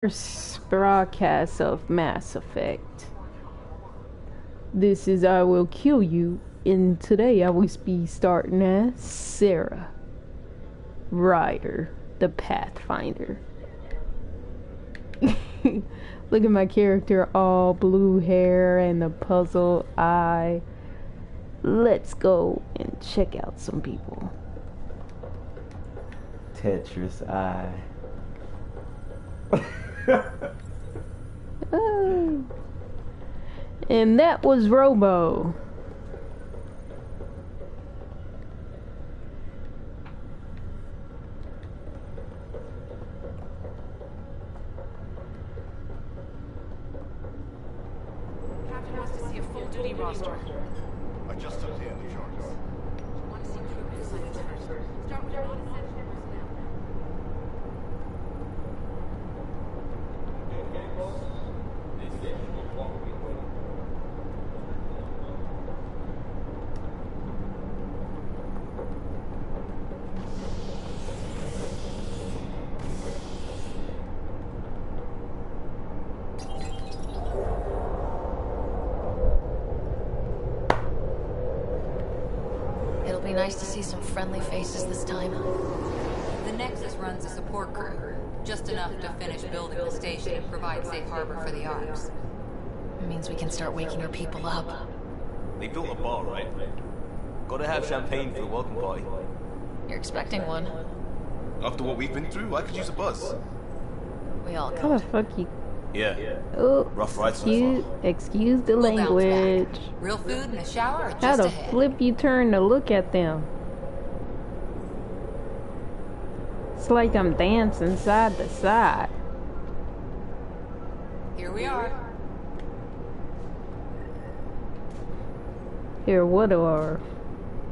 First broadcast of Mass Effect. This is I Will Kill You, and today I will be starting as Sarah Ryder, the Pathfinder. Look at my character, all blue hair and a puzzle eye. Let's go and check out some people. Tetris eye. Oh. And that was Robo. Captain wants to see a full-duty roster. I just took the end of charges. Want to see crew assignments first. Start with your non-essential personnel. It'll be nice to see some friendly faces this time. The Nexus runs a support crew, just enough to finish building the station and provide safe harbor for the ARPS. It means we can start waking our people up. They built a bar, right? Gotta have champagne for the welcome party. You're expecting one. After what we've been through, I could use a buzz. We all How the could. fuck you? Yeah. Oh, Rough ride so excuse the We'll bounce language. back. Real food and a shower are How just the ahead. flip you turn to look at them? It's like I'm dancing side to side. Here we are. Here, what are?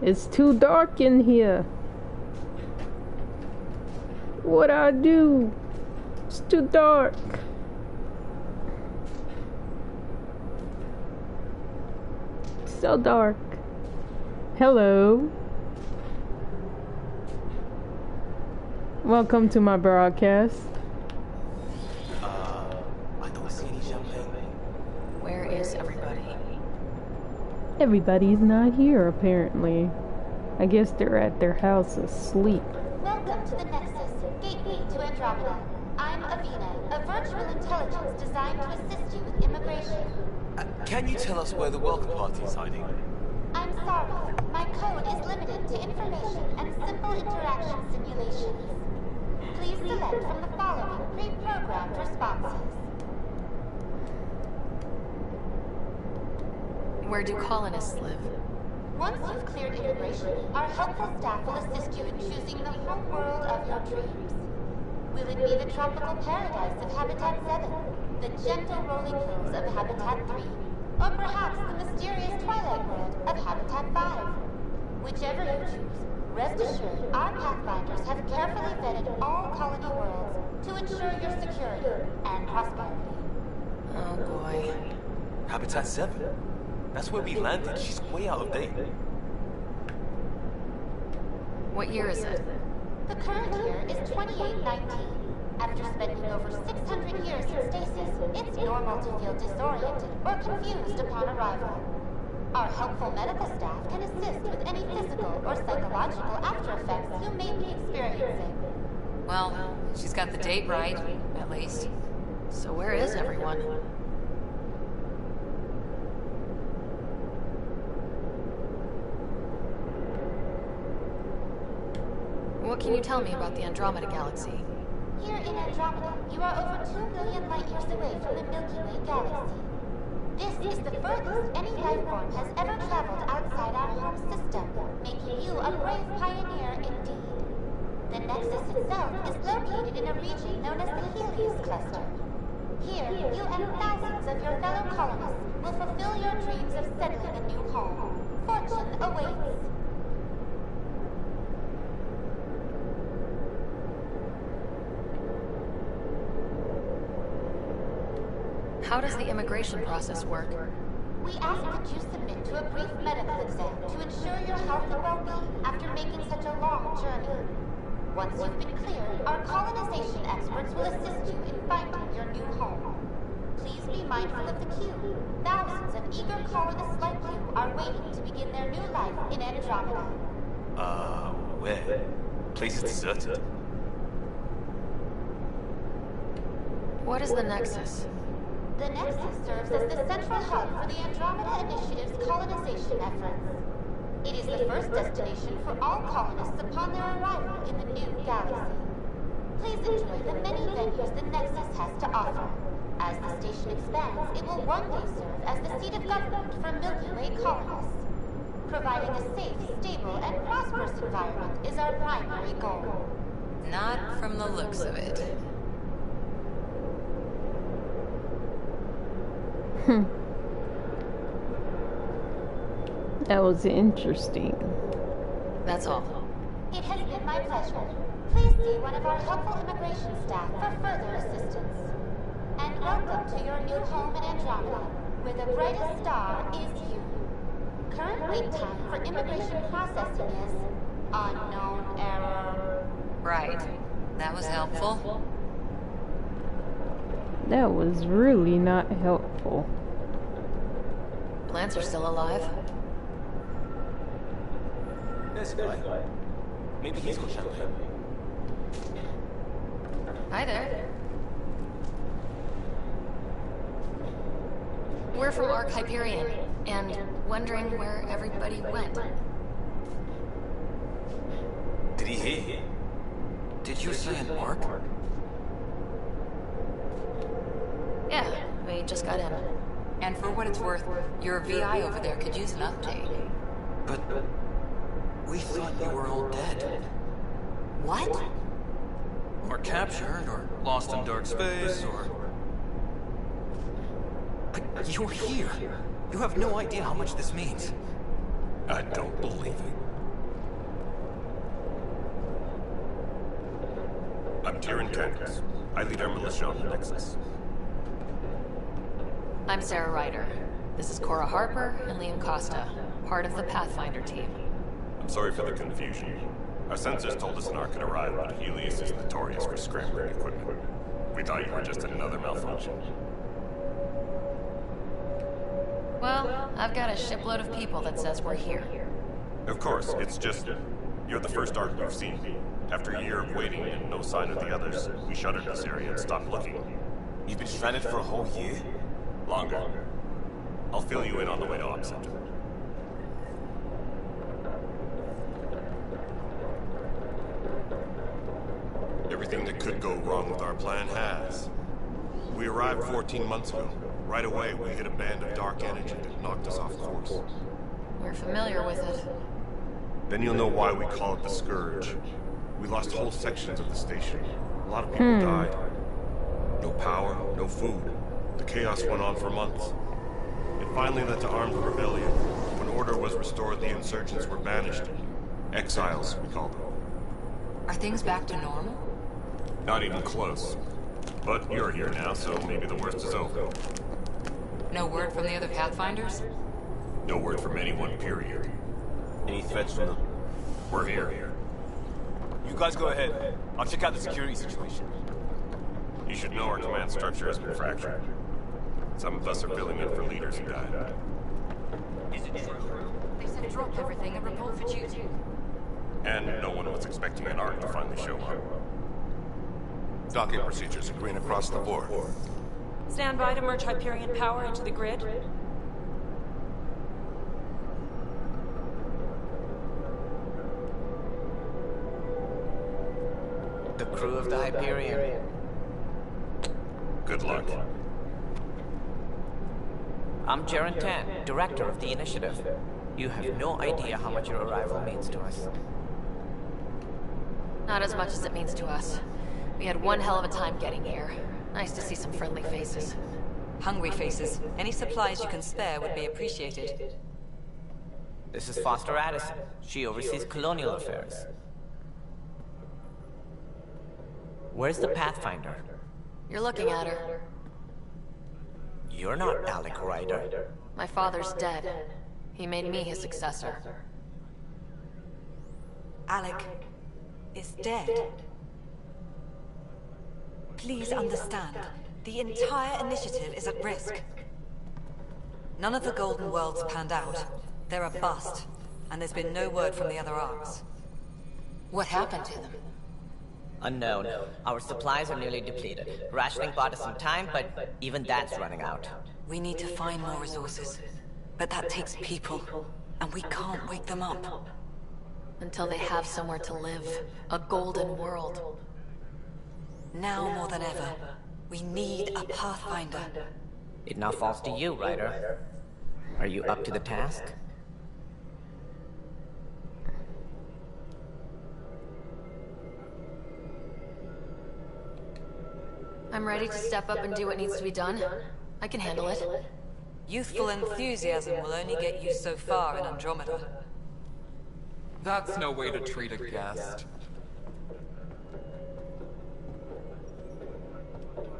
It's too dark in here. What I do? It's too dark. So dark. Hello. Welcome to my broadcast. I don't see any champagne. Where is everybody? Everybody's not here, apparently. I guess they're at their house asleep. Welcome to the Nexus, gateway to Andromeda. I'm Avina, a virtual intelligence designed to assist you with immigration. Can you tell us where the welcome party is hiding? I'm sorry, my code is limited to information and simple interaction simulations. Please select from the following pre-programmed responses. Where do colonists live? Once you've cleared immigration, our helpful staff will assist you in choosing the home world of your dreams. Will it be the tropical paradise of Habitat 7, the gentle rolling hills of Habitat 3, or perhaps the mysterious twilight world of Habitat 5? Whichever you choose, rest assured our Pathfinders have carefully vetted all colony worlds to ensure your security and prosperity. Oh boy. Habitat 7? That's where we landed. She's way out of date. What year is it? The current year is 2819. After spending over 600 years in stasis, it's normal to feel disoriented or confused upon arrival. Our helpful medical staff can assist with any physical or psychological after effects you may be experiencing. Well, she's got the date right, at least. So where is everyone? What can you tell me about the Andromeda galaxy? Here in Andromeda, you are over 2 million light years away from the Milky Way galaxy. This is the furthest any life form has ever traveled outside our home system, making you a brave pioneer indeed. The Nexus itself is located in a region known as the Helios Cluster. Here, you and thousands of your fellow colonists will fulfill your dreams of settling a new home. Fortune awaits. How does the immigration process work? We ask that you submit to a brief medical exam to ensure your health and well-being after making such a long journey. Once you've been cleared, our colonization experts will assist you in finding your new home. Please be mindful of the queue. Thousands of eager colonists like you are waiting to begin their new life in Andromeda. Where? Place is deserted. What is the Nexus? The Nexus serves as the central hub for the Andromeda Initiative's colonization efforts. It is the first destination for all colonists upon their arrival in the new galaxy. Please enjoy the many venues the Nexus has to offer. As the station expands, it will one day serve as the seat of government for Milky Way colonists. Providing a safe, stable, and prosperous environment is our primary goal. Not from the looks of it. That was interesting. That's all. It has been my pleasure. Please see one of our helpful immigration staff for further assistance. And welcome to your new home in Andromeda, where the brightest star is you. Current wait time for immigration processing is unknown error. Right. That was helpful. That was really not helpful. Plants are still alive. There's a guy. Maybe he's got champagne. Hi there. We're from Ark Hyperion, and wondering where everybody went. Did he hear you? Did you say an arc? Yeah, we just got in. And for what it's worth, your VI over there could use an update. But we thought you were all dead. What? Or captured, or lost in dark space, or... But you're here. You have no idea how much this means. I don't believe it. I'm Tyrion Candace. I lead our militia on the Nexus. I'm Sarah Ryder. This is Cora Harper and Liam Costa, part of the Pathfinder team. I'm sorry for the confusion. Our sensors told us an arc had arrived, but Helios is notorious for scrambling equipment. We thought you were just another malfunction. Well, I've got a shipload of people that says we're here. Of course, it's just... You're the first arc we've seen. After a year of waiting and no sign of the others, we shuttered this area and stopped looking. You've been stranded for a whole year? Longer. I'll fill you in on the way to Op Center. Everything that could go wrong with our plan has. We arrived 14 months ago. Right away, we hit a band of dark energy that knocked us off course. We're familiar with it. Then you'll know why we call it the Scourge. We lost whole sections of the station. A lot of people died. No power, no food. The chaos went on for months. It finally led to armed rebellion. When order was restored, the insurgents were banished. Exiles, we call them. Are things back to normal? Not even close. But you're here now, so maybe the worst is over. No word from the other Pathfinders? No word from anyone, period. Any threats from them? We're here. You guys go ahead. I'll check out the security situation. You should know our command structure has been fractured. Some of us are filling in for leaders who died. Is it true? They said drop everything and report for duty. And no one was expecting an arc to finally show up. Docking procedures are green across the board. Stand by to merge Hyperion power into the grid. The crew of the Hyperion. Good luck. I'm Jaren Tan, director of the initiative. You have no idea how much your arrival means to us. Not as much as it means to us. We had one hell of a time getting here. Nice to see some friendly faces. Hungry faces. Any supplies you can spare would be appreciated. This is Foster Addison. She oversees colonial affairs. Where's the Pathfinder? You're looking at her. You're not Alec Ryder. My father's dead. He made me his successor. Alec, is dead. Please understand, the entire initiative is at risk. None of the Golden Worlds panned out. They're a bust, and there's been no word from the other arcs. What happened to them? Unknown. Our supplies are nearly depleted. Rationing bought us some time, but even that's running out. We need to find more resources, but that takes people, and we can't wake them up. Until they have somewhere to live. A golden world. Now more than ever, we need a Pathfinder. It now falls to you, Ryder. Are you up to the task? I'm ready to step up and do what needs to be done. I can handle it. Youthful enthusiasm will only get you so far in Andromeda. That's no way to treat a guest.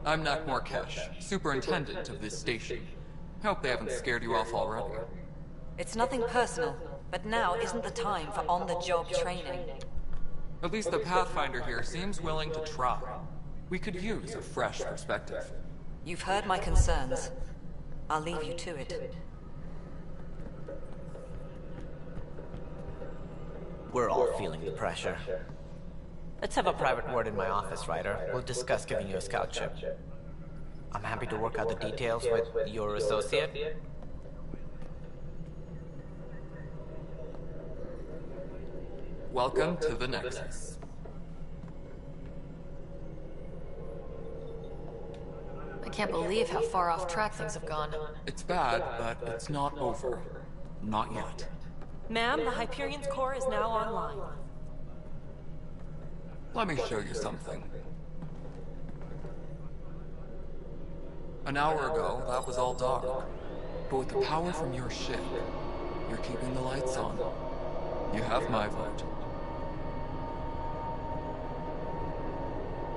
I'm Nak Morkesh, superintendent of this station. Hope they haven't scared you off already. It's nothing personal, but now isn't the time for on-the-job training. At least the Pathfinder here seems willing to try. We could use a fresh perspective. You've heard my concerns. I'll leave you to it. We're all feeling the pressure. Let's have a private word in my office, Ryder. We'll discuss giving you a scout ship. I'm happy to work out the details with your associate. Welcome to the Nexus. I can't believe how far off track things have gone. It's bad, but it's not over. Not yet. Ma'am, the Hyperion's core is now online. Let me show you something. An hour ago, that was all dark. But with the power from your ship, you're keeping the lights on. You have my vote.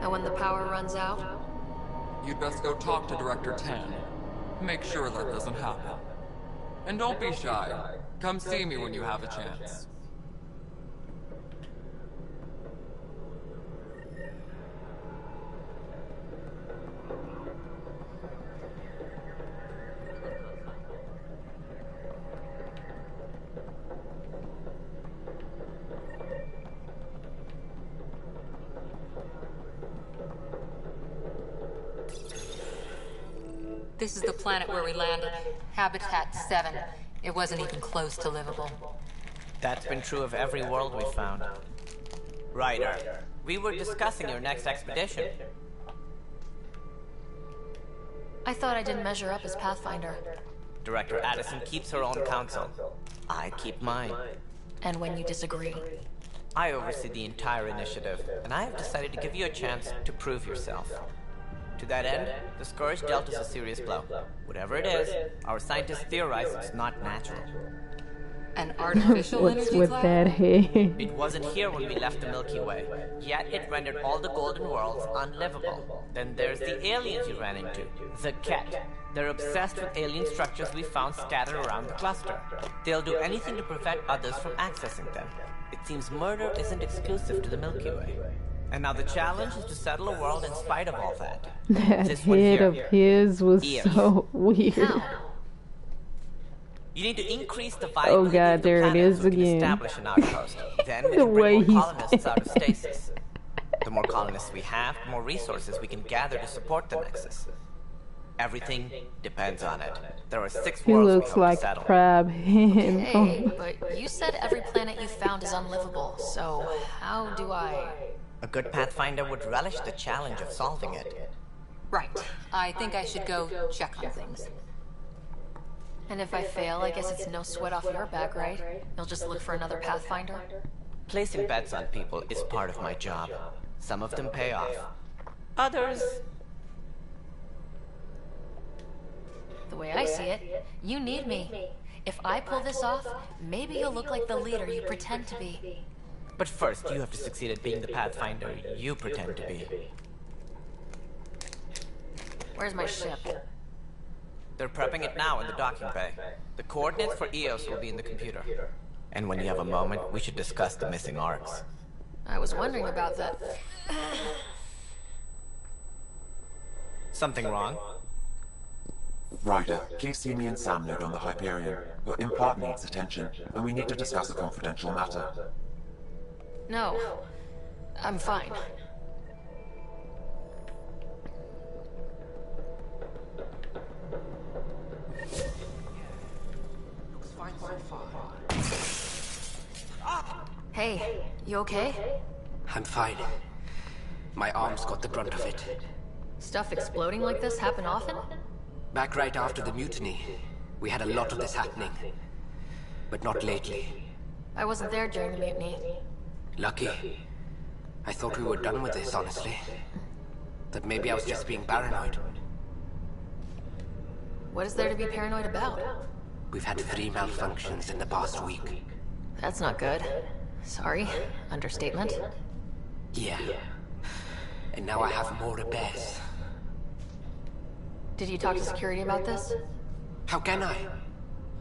And when the power runs out? You'd best go talk to Director Tan. Make sure that doesn't happen. And don't be shy. Come see me when you have a chance. This is the planet where we landed. Habitat 7. It wasn't even close to livable. That's been true of every world we've found. Ryder, we were discussing your next expedition. I thought I didn't measure up as Pathfinder. Director Addison keeps her own counsel. I keep mine. And when you disagree? I oversee the entire initiative, and I have decided to give you a chance to prove yourself. To that end, the Scourge dealt us a serious blow. Whatever it is, our scientists theorize it's not natural. An artificial What's energy with cloud? that head? It wasn't here when we left the Milky Way, yet it rendered all the golden worlds unlivable. Then there's the aliens you ran into, the Ket. They're obsessed with alien structures we found scattered around the cluster. They'll do anything to prevent others from accessing them. It seems murder isn't exclusive to the Milky Way. And now the challenge is to settle a world in spite of all that. That This one head here. of his was Here. so weird. You need to increase the Oh viability god, of the there it planet is so we can again. establish an outpost. Then we The can way bring more he's colonists out of stasis. The more colonists we have, the more resources we can gather to support the Nexus. Everything depends on it. There are 6 He worlds we looks hope like to settle. Crab Hand. Hey, but you said every planet you found is unlivable, so how do I... A good Pathfinder would relish the challenge of solving it. Right. I think I should go check on things. And if I fail, I guess it's no sweat off your back, right? You'll just look for another Pathfinder? Placing bets on people is part of my job. Some of them pay off. Others... The way I see it, you need me. If I pull this off, maybe you'll look like the leader you pretend to be. But first, you have to succeed at being the Pathfinder you pretend to be. Where's my ship? They're prepping it now in the docking bay. The coordinates for EOS will be in the computer. And when you have a moment, we should discuss the missing arcs. I was wondering about that. Something wrong? Ryder, please see me and Sam load on the Hyperion. Your implant needs attention, and we need to discuss a confidential matter. No. I'm fine. Hey, you okay? I'm fine. My arms got the brunt of it. Stuff exploding like this happen often? Back right after the mutiny, we had a lot of this happening. But not lately. I wasn't there during the mutiny. Lucky. I thought we were done with this, honestly. That maybe I was just being paranoid. What is there to be paranoid about? We've had 3 malfunctions in the past week. That's not good. Sorry. Understatement. Yeah. And now I have more repairs. Did you talk to security about this? How can I?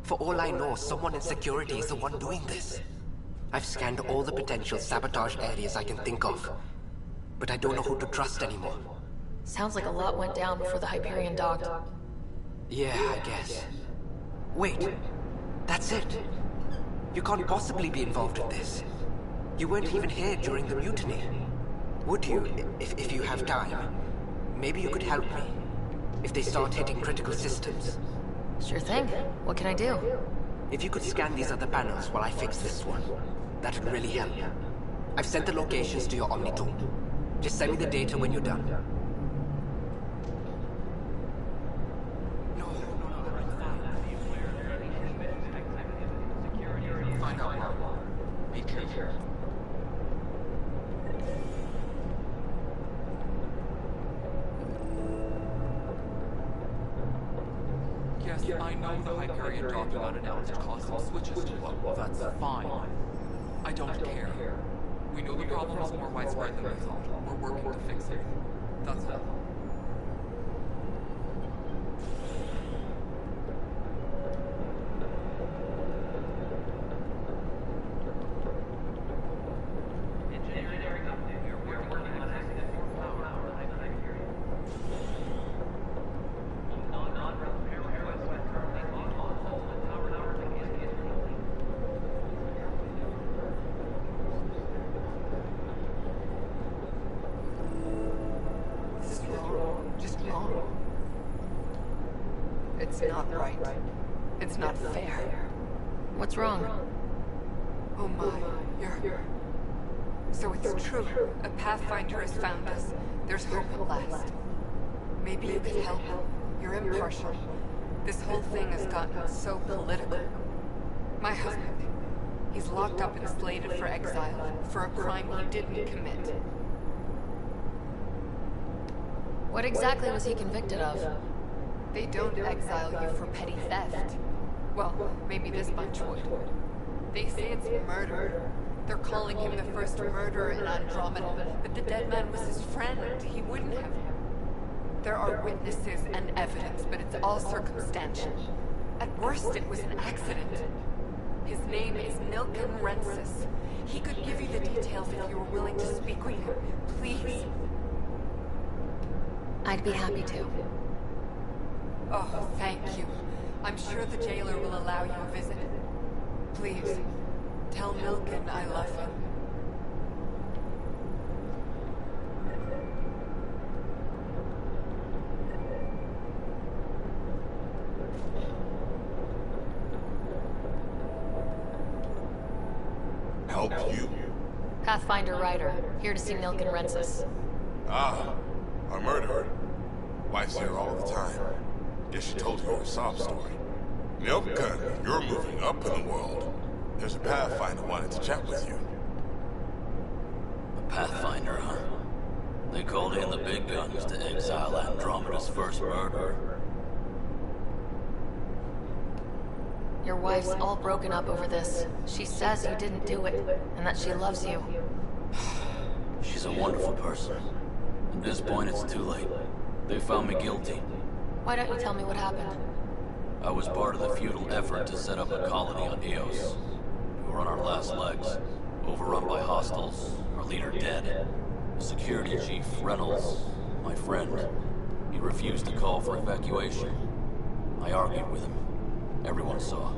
For all I know, someone in security is the one doing this. I've scanned all the potential sabotage areas I can think of. But I don't know who to trust anymore. Sounds like a lot went down before the Hyperion docked. Yeah, I guess. Wait. That's it. You can't possibly be involved in this. You weren't even here during the mutiny. Would you, if you have time? Maybe you could help me. If they start hitting critical systems. Sure thing. What can I do? If you could scan these other panels while I fix this one, that would really help. I've sent the locations to your Omnitool. Just send me the data when you're done. Find out more. Be careful. Yes, I know the Hyperion docking unannounced caused some switches to blow. That's fine. I don't care. We know the problem is more widespread than we thought. We're working to fix it. That's all. It's not right. It's not fair. What's wrong? Oh my, you're... So it's true. A Pathfinder has found us. There's hope at last. Maybe you could help. You're impartial. This whole thing has gotten so political. My husband, he's locked up and slated for exile for a crime he didn't commit. What exactly was he convicted of? They don't exile you for petty theft. Well, maybe this bunch would. They say it's murder. They're calling him the first murderer in Andromeda, but the dead man was his friend. He wouldn't have. There are witnesses and evidence, but it's all circumstantial. At worst, it was an accident. His name is Milken Rensis. He could give you the details if you were willing to speak with him. Please. I'd be happy to. Oh, thank you. I'm sure the jailer will allow you a visit. Please, tell Milken I love him. Help you? Pathfinder Ryder, here to see Milken Rensis. Ah, a murderer. Wife's here all the time. Guess she told you her sob story. Milken, you're moving up in the world. There's a Pathfinder wanting to chat with you. A Pathfinder, huh? They called in the big guns to exile Andromeda's first murderer. Your wife's all broken up over this. She says you didn't do it, and that she loves you. She's a wonderful person. At this point, it's too late. They found me guilty. Why don't you tell me what happened? I was part of the futile effort to set up a colony on Eos. We were on our last legs, overrun by hostiles, Our leader dead. The security chief, Reynolds, my friend, he refused to call for evacuation. I argued with him. Everyone saw.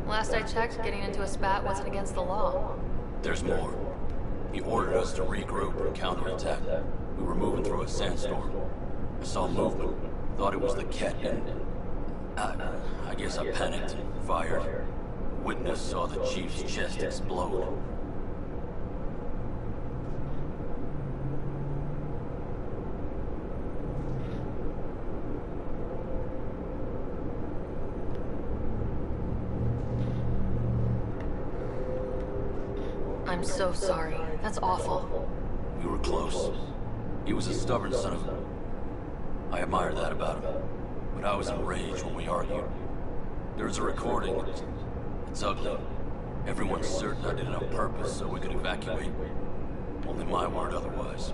Last I checked, getting into a spat wasn't against the law. There's more. He ordered us to regroup and counterattack. We were moving through a sandstorm. I saw movement. Thought it was the Ket, and I guess I panicked and fired. Witness saw the chief's chest explode. I'm so sorry. That's awful. We were close. He was a stubborn son of a... I admire that about him. But I was enraged when we argued. There's a recording. It's ugly. Everyone's certain I did it on purpose so we could evacuate. Only my word otherwise.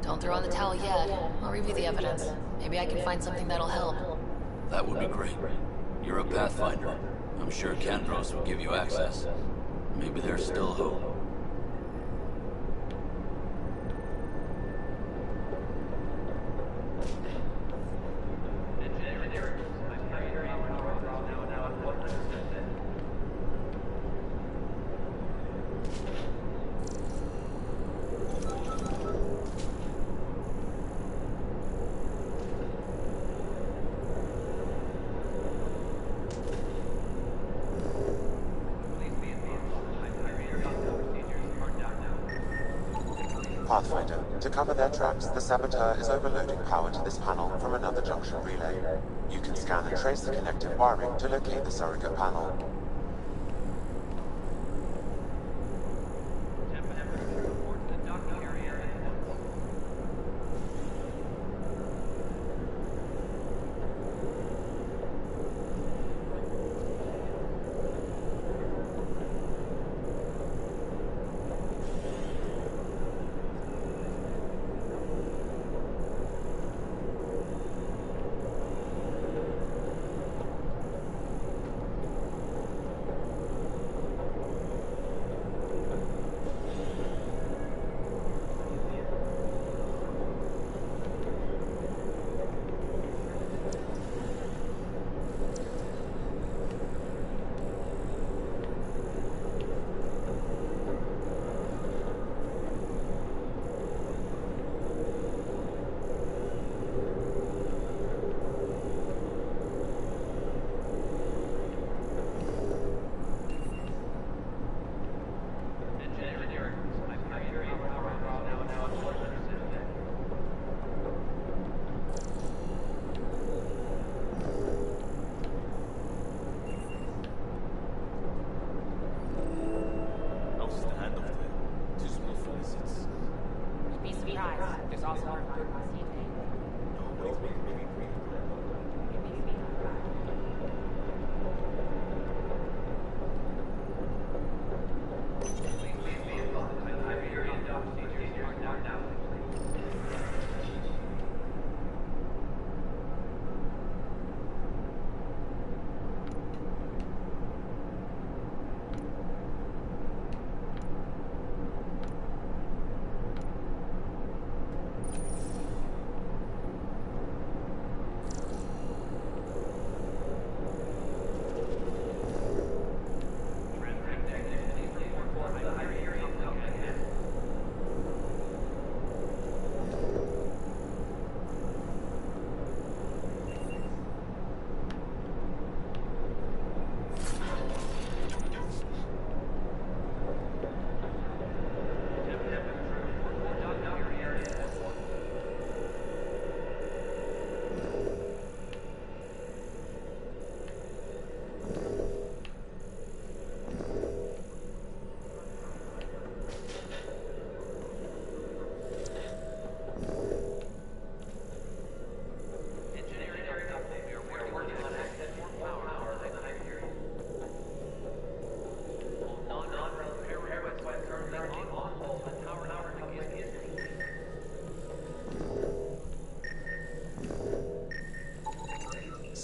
Don't throw in the towel yet. I'll review the evidence. Maybe I can find something that'll help. That would be great. You're a Pathfinder. I'm sure Kandros will give you access. Maybe there's still hope. Pathfinder, to cover their tracks, the saboteur is overloading power to this panel from another junction relay. You can scan and trace the connective wiring to locate the surrogate panel.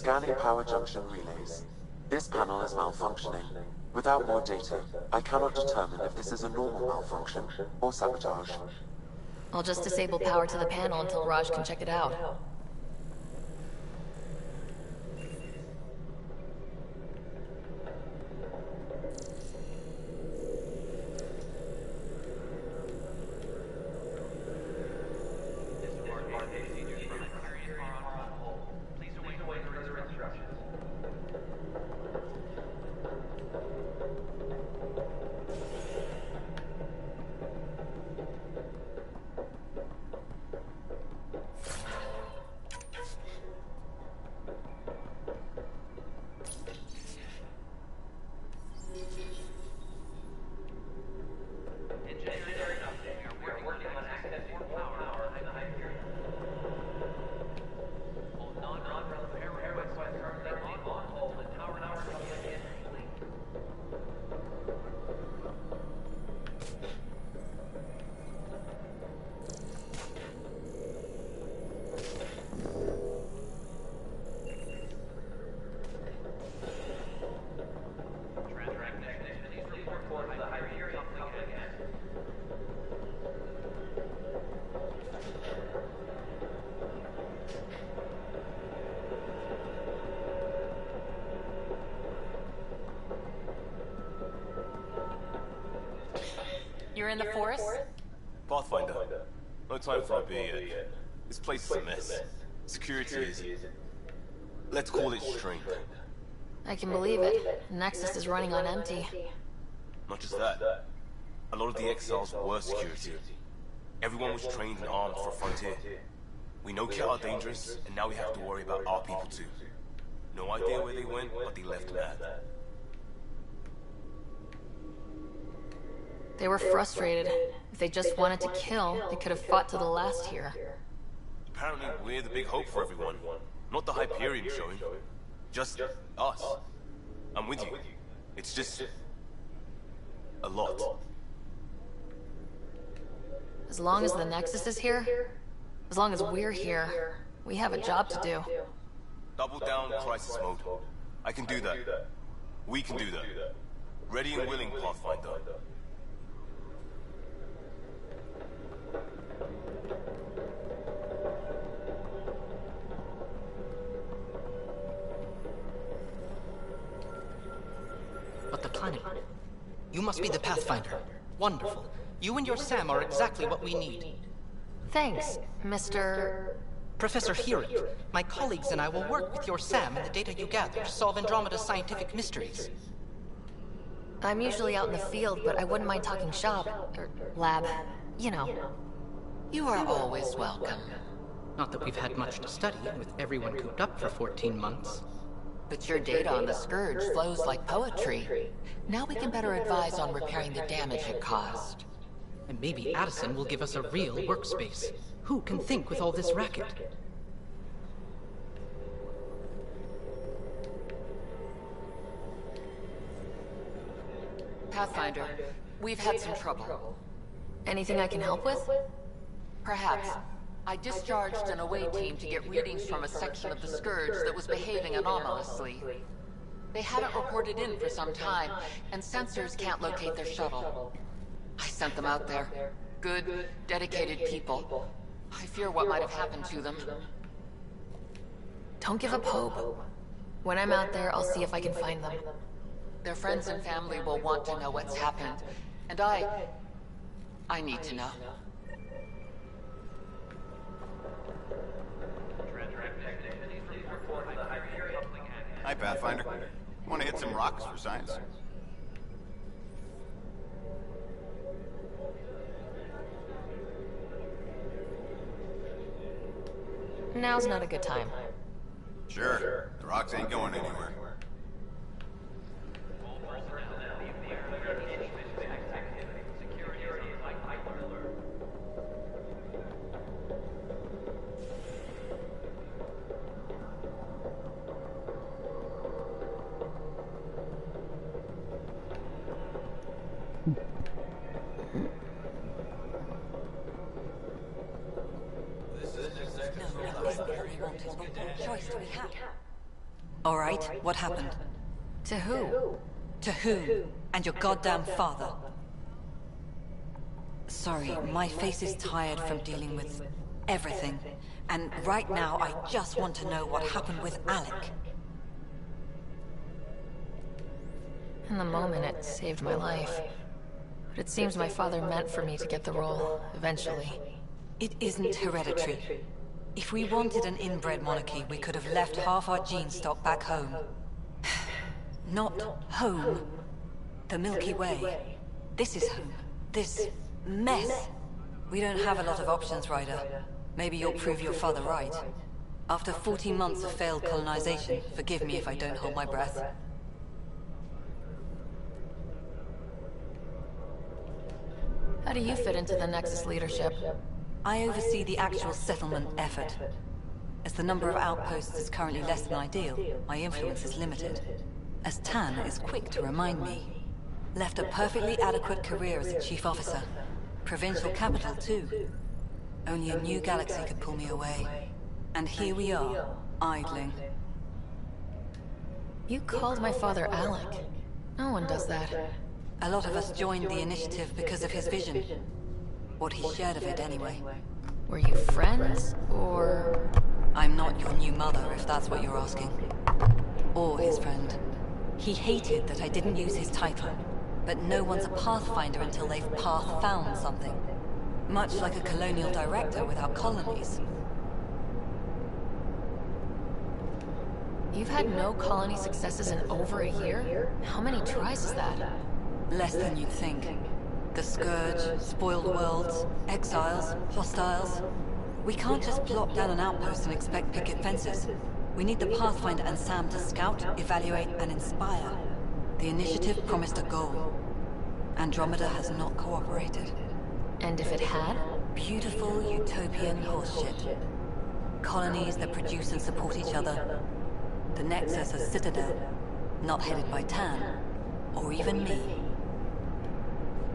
Scanning power junction relays. This panel is malfunctioning. Without more data, I cannot determine if this is a normal malfunction or sabotage. I'll just disable power to the panel until Raj can check it out. You're in the forest? Pathfinder. No time for a beer yet. This place is a mess. Security is... let's call it strained. I can believe it. Nexus is running on empty. Not just that. A lot of the exiles were security. Everyone was trained and armed for Frontier. We know Cat are dangerous, and now we have to worry about our people too. No idea where they went, but they left mad. They were frustrated. If they just wanted to kill, they could have fought to the last here. Apparently, we're the big hope for everyone. Not the Hyperion showing. Just us. I'm with you. It's just... a lot. As long as the Nexus is here, as long as we're here, we have a job to do. Double down crisis mode. I can do that. We can do that. Ready and willing, Pathfinder. But the planet... You must be the Pathfinder. Wonderful. You and your Sam are exactly what we need. Thanks, Mr... Professor Heron, my colleagues and I will work with your Sam and the data you gather to solve Andromeda's scientific mysteries. I'm usually out in the field, but I wouldn't mind talking shop, or lab, you know. You are always welcome. Not that we've had much to study, with everyone cooped up for 14 months. But your data on the Scourge flows like poetry. Now we can better advise on repairing the damage it caused. And maybe Addison will give us a real workspace. Who can think with all this racket? Pathfinder, we've had some trouble. Anything I can help with? Perhaps. I discharged an away team to get readings from a section of the Scourge that was behaving anomalously. They haven't reported in for some time, and sensors can't locate their shuttle. I sent them out there. Good, dedicated people. I fear what might have happened to them. Don't give up hope. When I'm out there, I'll see if I can find them. Their friends and family will want to know what's happened. And I need to know. Hi, Pathfinder. Want to hit some rocks for science? Now's not a good time. Sure. The rocks ain't going anywhere. What choice do we have? All right, what happened? To who? To whom? And your goddamn father. Sorry, my face is tired from dealing with everything. And right now, I just want to know what happened with Alec. In the moment, it saved my life. But it seems my father meant for me to get the role, eventually. It isn't hereditary. If we wanted an inbred monarchy, we could have left half our gene stock back home. Not home. The Milky Way. This is home. This mess. We don't have a lot of options, Ryder. Maybe you'll prove your father right. After 14 months of failed colonization, forgive me if I don't hold my breath. How do you fit into the Nexus leadership? I oversee the actual settlement effort. As the number of outposts is currently less than ideal, my influence is limited. As Tan is quick to remind me. Left a perfectly adequate career as a chief officer. Provincial capital, too. Only a new galaxy could pull me away. And here we are, idling. You called my father Alec. No one does that. A lot of us joined the initiative because of his vision. What he shared of it, anyway. Were you friends, or...? I'm not your new mother, if that's what you're asking. Or his friend. He hated that I didn't use his title. But no one's a pathfinder until they've path-found something. Much like a colonial director without colonies. You've had no colony successes in over a year? How many tries is that? Less than you'd think. The Scourge, spoiled worlds, exiles, hostiles. We can't just plop down an outpost and expect picket fences. We need the Pathfinder and Sam to scout, evaluate, and inspire. The initiative promised a goal. Andromeda has not cooperated. And if it had? Beautiful utopian horseshit. Colonies that produce and support each other. The Nexus a citadel, not headed by Tan, or even me.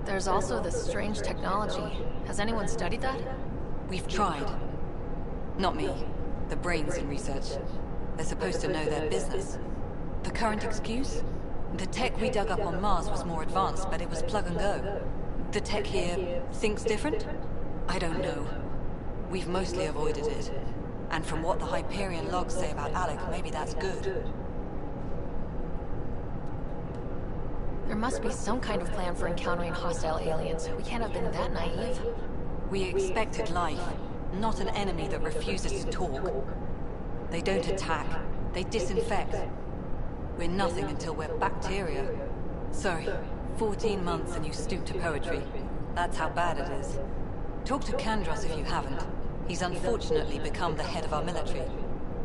There's also this strange technology. Has anyone studied that? We've tried. Not me. The brains in research. They're supposed to know their business. The current excuse? The tech we dug up on Mars was more advanced, but it was plug and go. The tech here thinks different? I don't know. We've mostly avoided it. And from what the Hyperion logs say about Alec, maybe that's good. There must be some kind of plan for encountering hostile aliens. We can't have been that naive. We expected life, not an enemy that refuses to talk. They don't attack. They disinfect. We're nothing until we're bacteria. Sorry, 14 months and you stoop to poetry. That's how bad it is. Talk to Kandros if you haven't. He's unfortunately become the head of our military.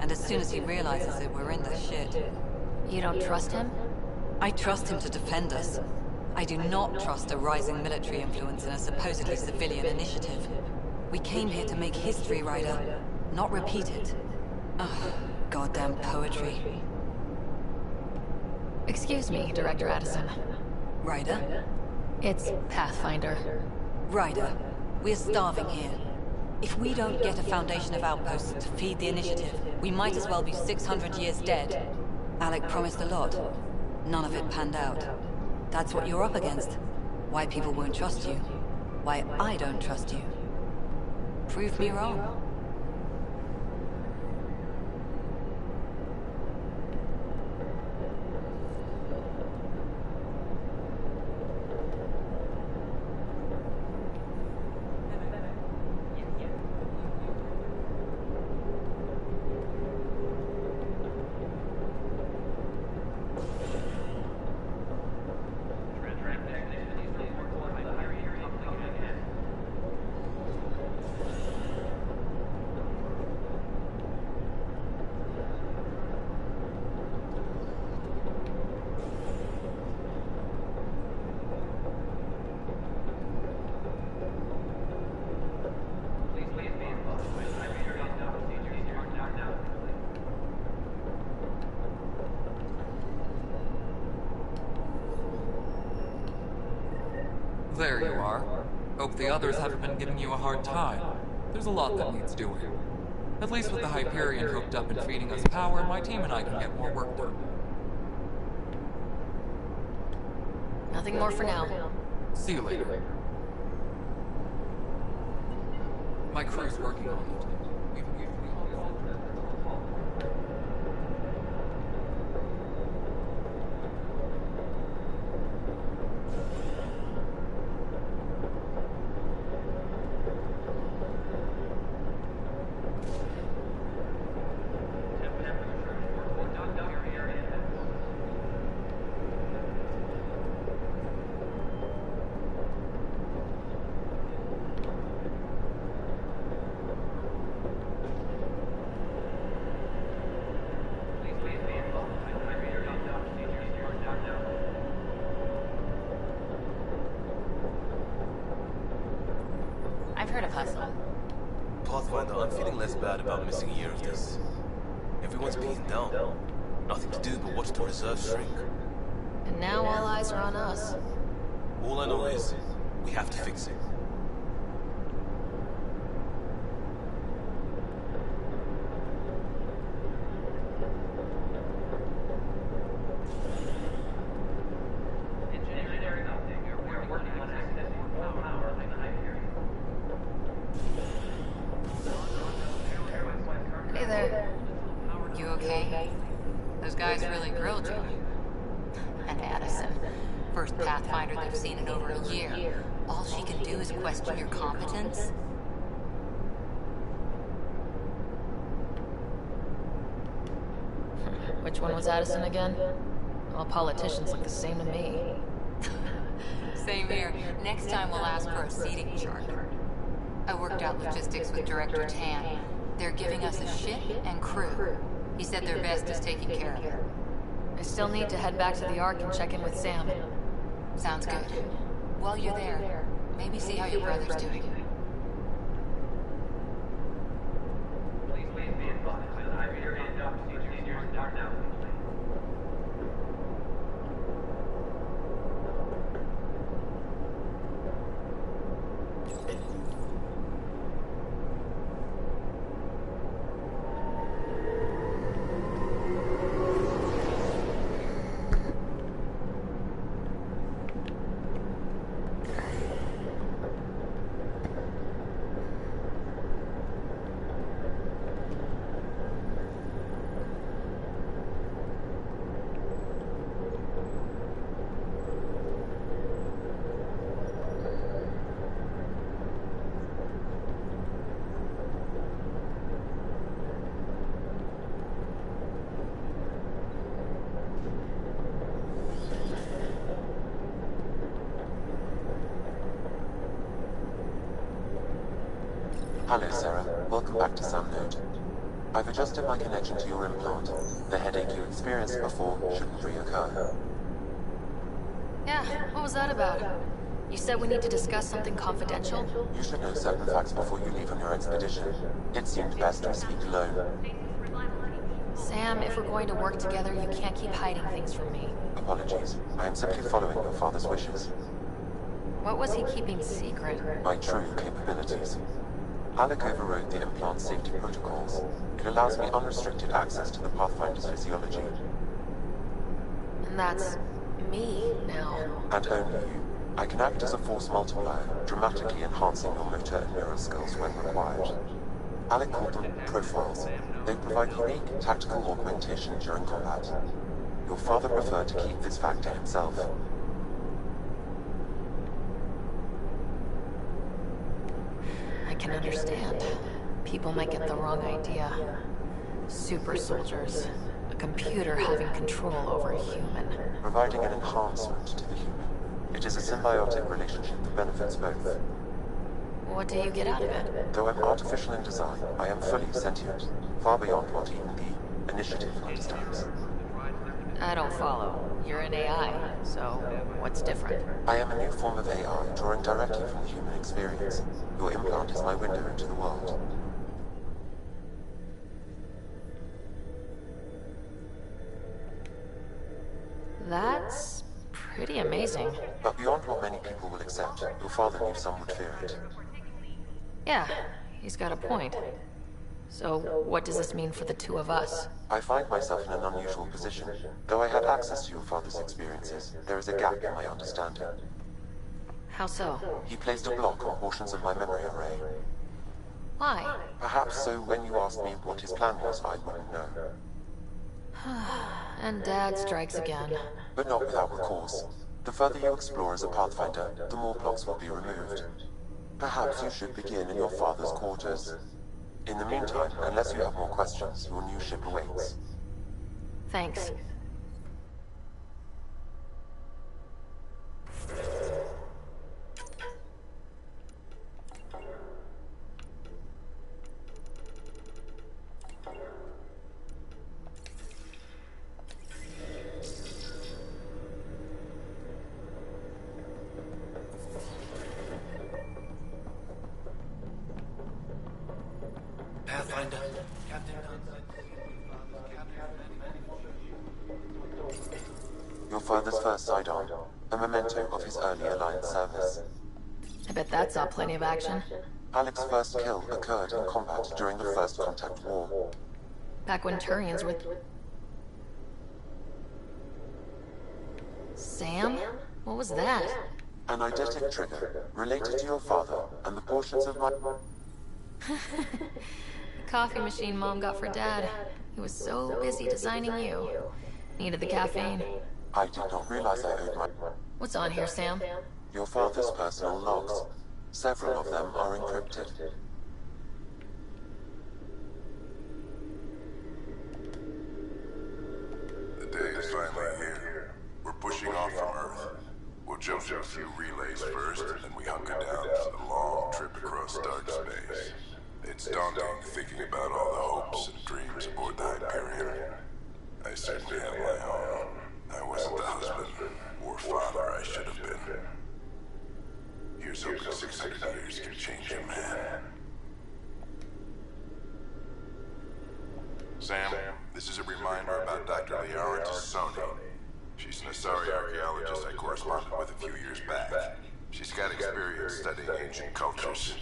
And as soon as he realizes it, we're in the shit. You don't trust him? I trust him to defend us. I do not trust a rising military influence in a supposedly civilian initiative. We came here to make history, Ryder, not repeat it. Ugh, goddamn poetry. Excuse me, Director Addison. Ryder? It's Pathfinder. Ryder, we're starving here. If we don't get a foundation of outposts to feed the initiative, we might as well be 600 years dead. Alec promised a lot. None of it panned out. That's what you're up against. Why people won't trust you. Why I don't trust you. Prove me wrong. There you are. Hope the others haven't been giving you a hard time. There's a lot that needs doing. At least with the Hyperion hooked up and feeding us power, my team and I can get more work done. Nothing more for now. See you later. My crew's working on it. Pathfinder, I'm feeling less bad about missing a year of this. Everyone's beaten down. Nothing to do but watch the reserves shrink. And now all eyes are on us. All I know is, we have to fix it. Hey there. You okay? Those guys really grilled you. And Addison. First Pathfinder they've seen in over a year. All she can do is question your competence? Which one was Addison again? All politicians look the same to me. Same here. Next time we'll ask for a seating chart. I worked out logistics with Director Tan. They're giving us a ship and crew. He said their best is taken care of. I still need to head back to the Ark and check in with Sam. Sounds good. While you're there, maybe see how your brother's doing. Hello, Sarah. Welcome back to Sam Node. I've adjusted my connection to your implant. The headache you experienced before shouldn't reoccur. Yeah, what was that about? You said we need to discuss something confidential? You should know certain facts before you leave on your expedition. It seemed best to speak alone. Sam, if we're going to work together, you can't keep hiding things from me. Apologies. I am simply following your father's wishes. What was he keeping secret? My true capabilities. Alec overrode the implant safety protocols. It allows me unrestricted access to the Pathfinder's physiology. And that's me now. And only you. I can act as a force multiplier, dramatically enhancing your motor and neural skills when required. Alec called them profiles. They provide unique tactical augmentation during combat. Your father preferred to keep this fact to himself. I can understand. People might get the wrong idea. Super soldiers. A computer having control over a human. Providing an enhancement to the human. It is a symbiotic relationship that benefits both. What do you get out of it? Though I'm artificial in design, I am fully sentient, far beyond what even the Initiative understands. I don't follow. You're an AI, so what's different? I am a new form of AI, drawing directly from the human experience. Your implant is my window into the world. That's pretty amazing. But beyond what many people will accept, your father knew some would fear it. Yeah, he's got a point. So, what does this mean for the two of us? I find myself in an unusual position. Though I had access to your father's experiences, there is a gap in my understanding. How so? He placed a block on portions of my memory array. Why? Perhaps so when you asked me what his plan was, I wouldn't know. And Dad strikes again. But not without cause. The further you explore as a Pathfinder, the more blocks will be removed. Perhaps you should begin in your father's quarters. In the meantime, unless you have more questions, your new ship awaits. Thanks. Pathfinder. Your father's first sidearm, a memento of his early Alliance service. I bet that saw plenty of action. Alec's first kill occurred in combat during the First Contact War. Back when Turians were... Sam? What was that? An eidetic trigger related to your father and the portions of my... The coffee machine Mom got for Dad. He was so busy designing you. Needed the caffeine. I did not realize I owed my... What's on here, Sam? Your father's personal logs. Several of them are encrypted. The day is finally here. We're pushing off from Earth. We'll jump through a few relays first, and then we hunker down for the long trip across dark space. It's daunting thinking about all the hopes and dreams aboard the Hyperion. I certainly have my own. I wasn't the husband or father I should have been. Here's hoping 600 years can change a man. Sam, this is a reminder about Dr. Liara Tassoni. She's an Asari archaeologist I corresponded with a few years back. She's got experience studying ancient cultures.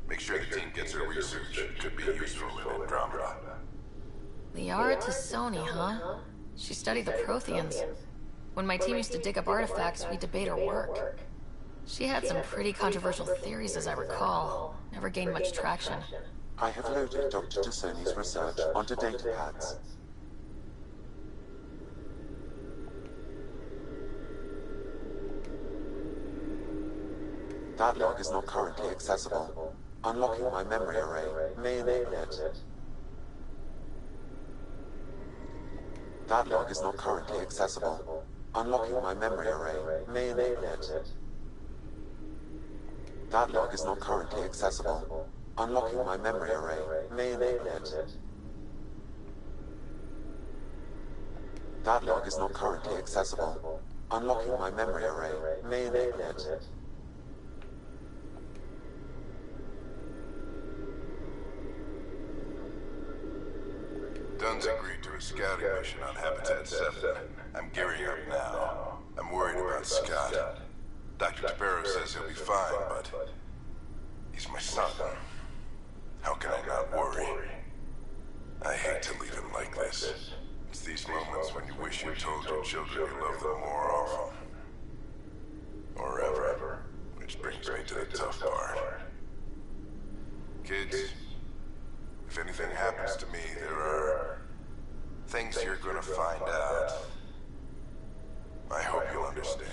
Make sure the team gets her research. It could be useful in Andromeda. Liara Tassoni, huh? She studied the Protheans. When my team used to dig up artifacts, we'd debate her work. She had some pretty controversial theories, as I recall. Never gained much traction. I have loaded Dr. Tassoni's research onto datapads. That log is not currently accessible. Unlocking my memory array may enable it. That log is not currently accessible. Unlocking my memory array may enable it. That log is not currently accessible. Unlocking my memory array may enable it. That log is not currently accessible. Unlocking my memory array may enable it. Dunn's agreed to a scouting mission on Habitat 7. I'm gearing up now. I'm worried about Scott. Dr. Tapero says he'll be fine, but he's my son. How can I not worry? I hate to leave him like this. It's these moments when you wish you told your children you love them more often. Or ever. Which brings me to the tough part. Kids, if anything happens to me, there are things you're gonna find out. I hope you'll understand.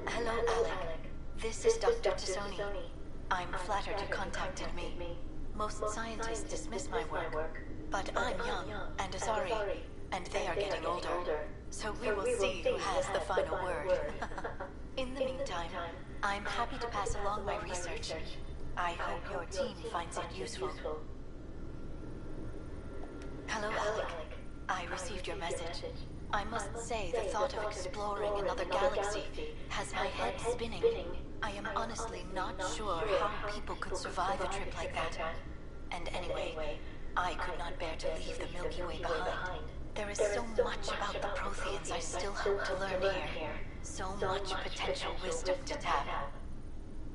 Hello, Alec. This is Dr. Tassoni. I'm flattered you contacted me. Most scientists dismiss my work, but I'm young and Asari, and they are getting older. So we will see who has the final word. In the meantime, I'm happy to pass along my research. I hope your team finds it useful. Hello, Alec. I received your message. I must say the thought of exploring another galaxy has my head spinning. I am honestly not sure how people could survive a trip like that. And anyway, I could not bear to leave the Milky Way behind. There is so much about the Protheans I still hope to learn here. So much potential wisdom to tap.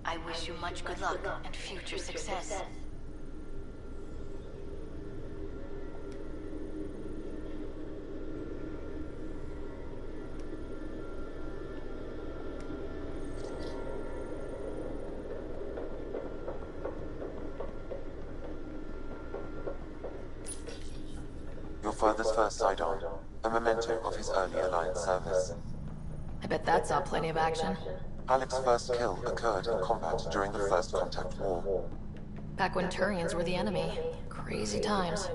I wish you much good luck and future success. Your father's first sidearm, a memento of his early Alliance service. I bet that saw plenty of action. Alec's first kill occurred in combat during the First Contact War. Back when Turians were the enemy. Crazy times.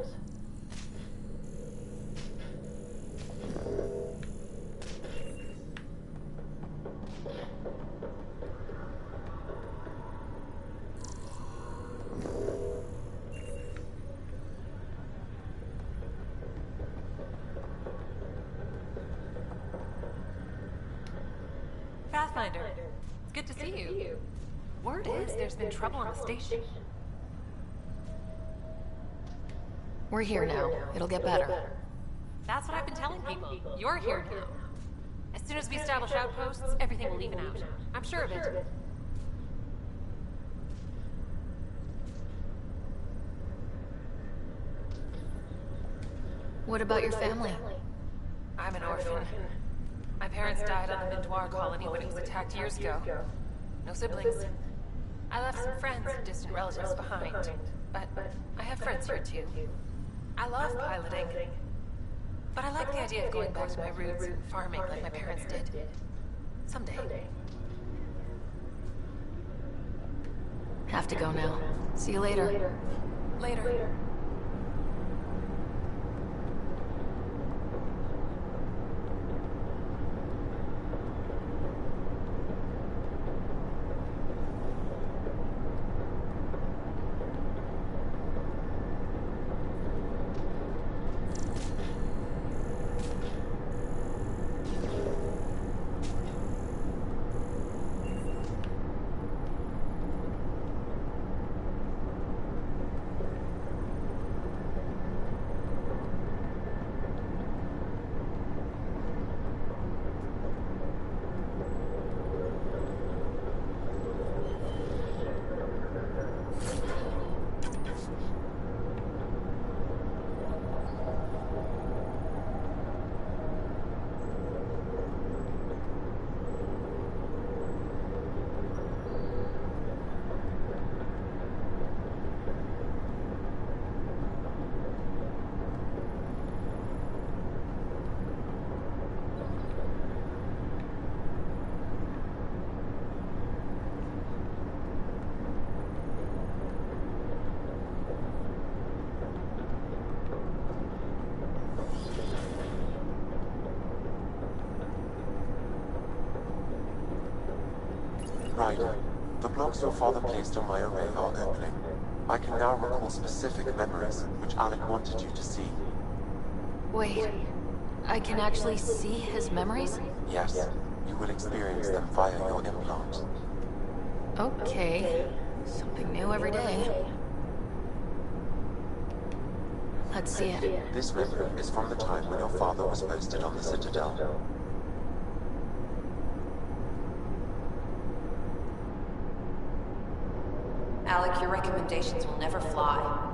Pathfinder, it's good to see you. Word is there's been trouble on the station. We're here now. It'll get better. That's what I've been telling people. You're here now. As soon as we establish outposts, everything will even out. I'm sure of it. What about your family? I'm an orphan. My parents died on the Mindoir colony when it was attacked years ago. No siblings. I left some friends and distant relatives behind, but I have friends here too. I love piloting, but I like the idea of going back to my roots and farming like my parents did. Someday. Have to go now. See you later. Later. Right. The blocks your father placed on my array are opening. I can now recall specific memories which Alec wanted you to see. Wait. I can actually see his memories? Yes. You will experience them via your implant. Okay. Something new every day. Let's see it. This memory is from the time when your father was posted on the Citadel. Alec, your recommendations will never fly.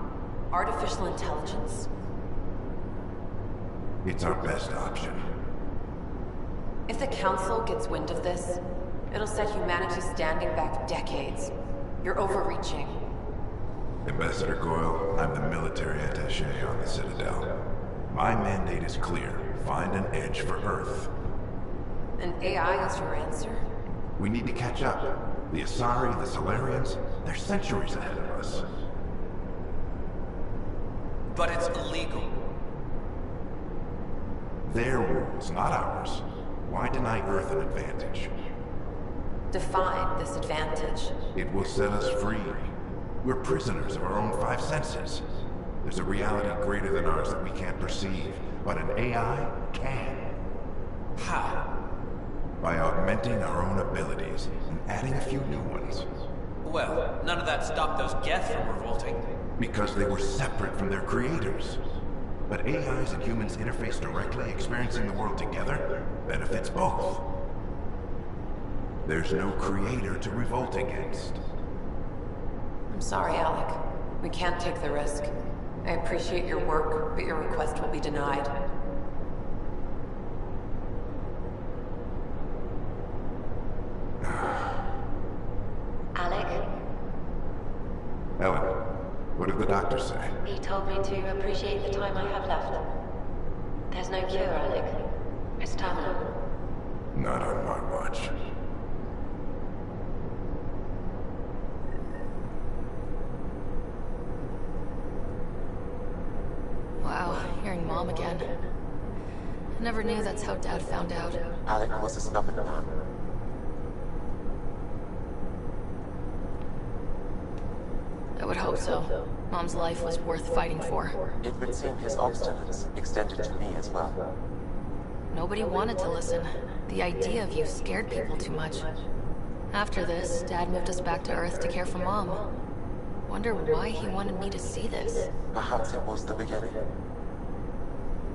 Artificial intelligence? It's our best option. If the Council gets wind of this, it'll set humanity standing back decades. You're overreaching. Ambassador Goyle, I'm the military attaché on the Citadel. My mandate is clear. Find an edge for Earth. And AI is your answer? We need to catch up. The Asari, the Solarians, they're centuries ahead of us. But it's illegal. Their rules, not ours. Why deny Earth an advantage? Define this advantage. It will set us free. We're prisoners of our own five senses. There's a reality greater than ours that we can't perceive, but an AI can. How? By augmenting our own abilities and adding a few new ones. Well, none of that stopped those Geth from revolting. Because they were separate from their creators. But AIs and humans interface directly, experiencing the world together, benefits both. There's no creator to revolt against. I'm sorry, Alec. We can't take the risk. I appreciate your work, but your request will be denied. Alec? Ellen, what did the doctor say? He told me to appreciate the time I have left. There's no cure, Alec. It's terminal. Not on my watch. Wow, hearing Mom again. I never knew that's how Dad found out. Alec was a stubborn man. I would hope so. Mom's life was worth fighting for. It would seem his obstinance extended to me as well. Nobody wanted to listen. The idea of you scared people too much. After this, Dad moved us back to Earth to care for Mom. Wonder why he wanted me to see this. Perhaps it was the beginning.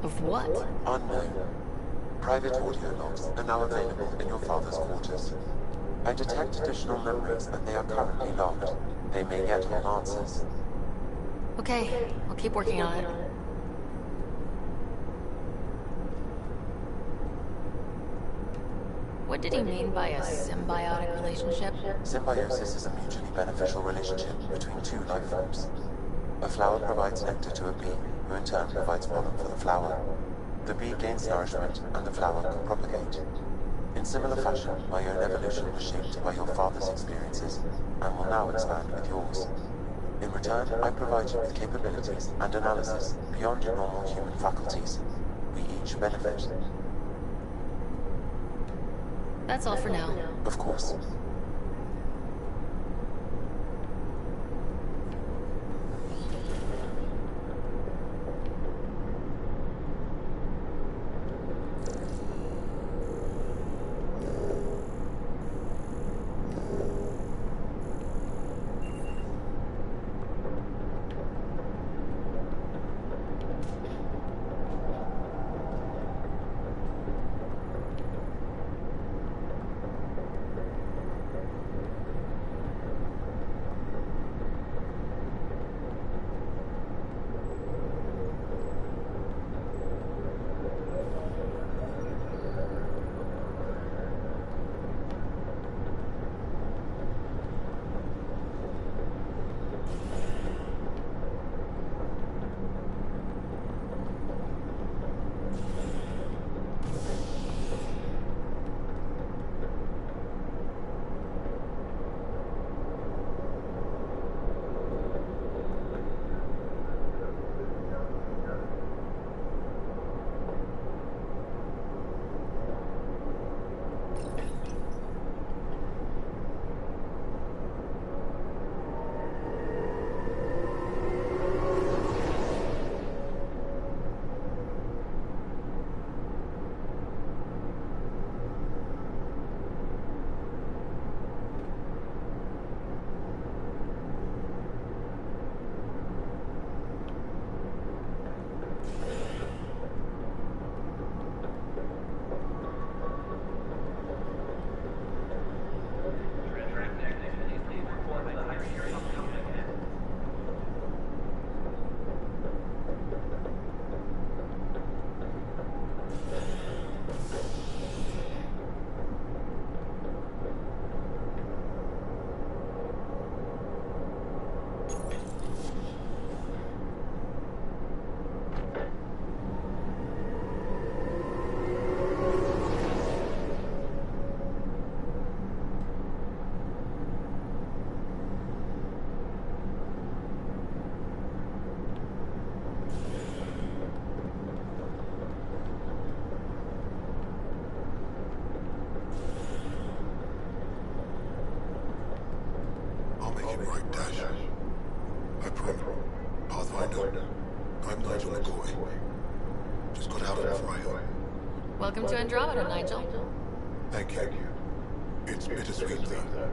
Of what? Unknown. Private audio logs are now available in your father's quarters. I detect additional memories, and they are currently logged. They may yet hold answers. Okay, I'll keep working on it. What did he mean by a symbiotic relationship? Symbiosis is a mutually beneficial relationship between two life forms. A flower provides nectar to a bee, who in turn provides pollen for the flower. The bee gains nourishment, and the flower can propagate. In similar fashion, my own evolution was shaped by your father's experiences, and will now expand with yours. In return, I provide you with capabilities and analysis beyond your normal human faculties. We each benefit. That's all for now. Of course. Welcome to Andromeda, Nigel. Thank you. It's bittersweet, though.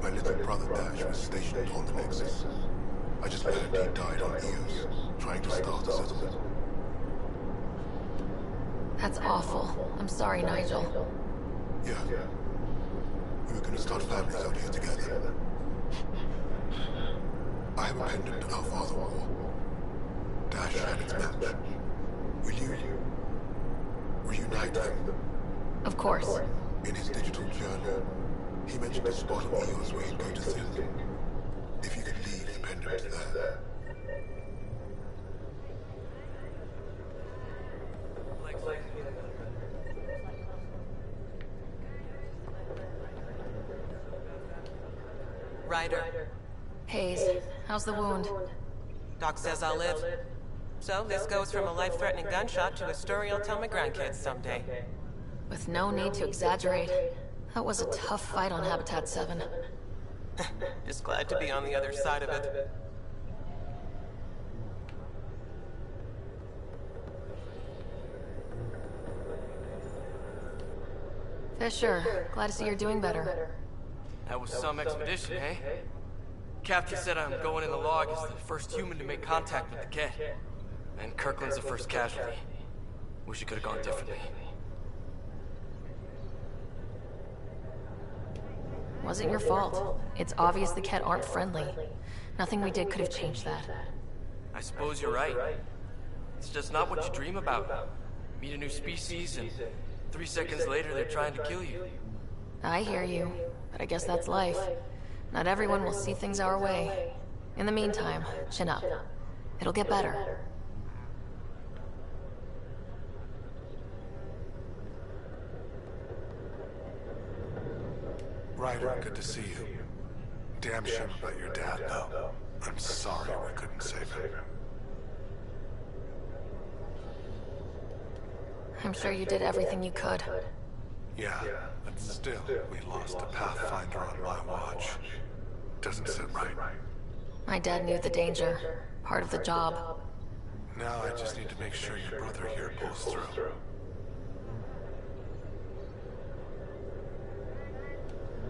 My little brother Dash was stationed on the Nexus. I just learned he died on Eos, trying to start a settlement. That's awful. I'm sorry, Nigel. Yeah. We were gonna start families out here together. I have a pendant our father wore. Dash had its match. Will you reunite them? Of course. In his digital journal, he mentioned a spot on Eos where he'd go to think. If you could leave the pendant there. Ryder. Hayes, how's the wound? Doc says I'll live. So this goes from a life-threatening gunshot to a story I'll tell my grandkids someday. With no need to exaggerate. That was a tough fight on Habitat 7. Just glad to be on the other side of it. Fisher, glad to see you're doing better. That was some expedition, eh? Captain said I'm going in the log as the first human to make contact with the Ket. And Kirkland's the first casualty. Wish it could have gone differently. Wasn't your fault. It's obvious the Ket aren't friendly. Nothing we did could have changed that. I suppose you're right. It's just not what you dream about. Meet a new species and 3 seconds later they're trying to kill you. I hear you, but I guess that's life. Not everyone will see things our way. In the meantime, chin up. It'll get better. Ryder, good to see you. Damn shame about your dad, though. I'm sorry we couldn't save him. I'm sure you did everything you could. Yeah, but still, we lost a Pathfinder on my watch. Doesn't sit right. My dad knew the danger. Part of the job. Now I just need to make sure your brother here pulls through.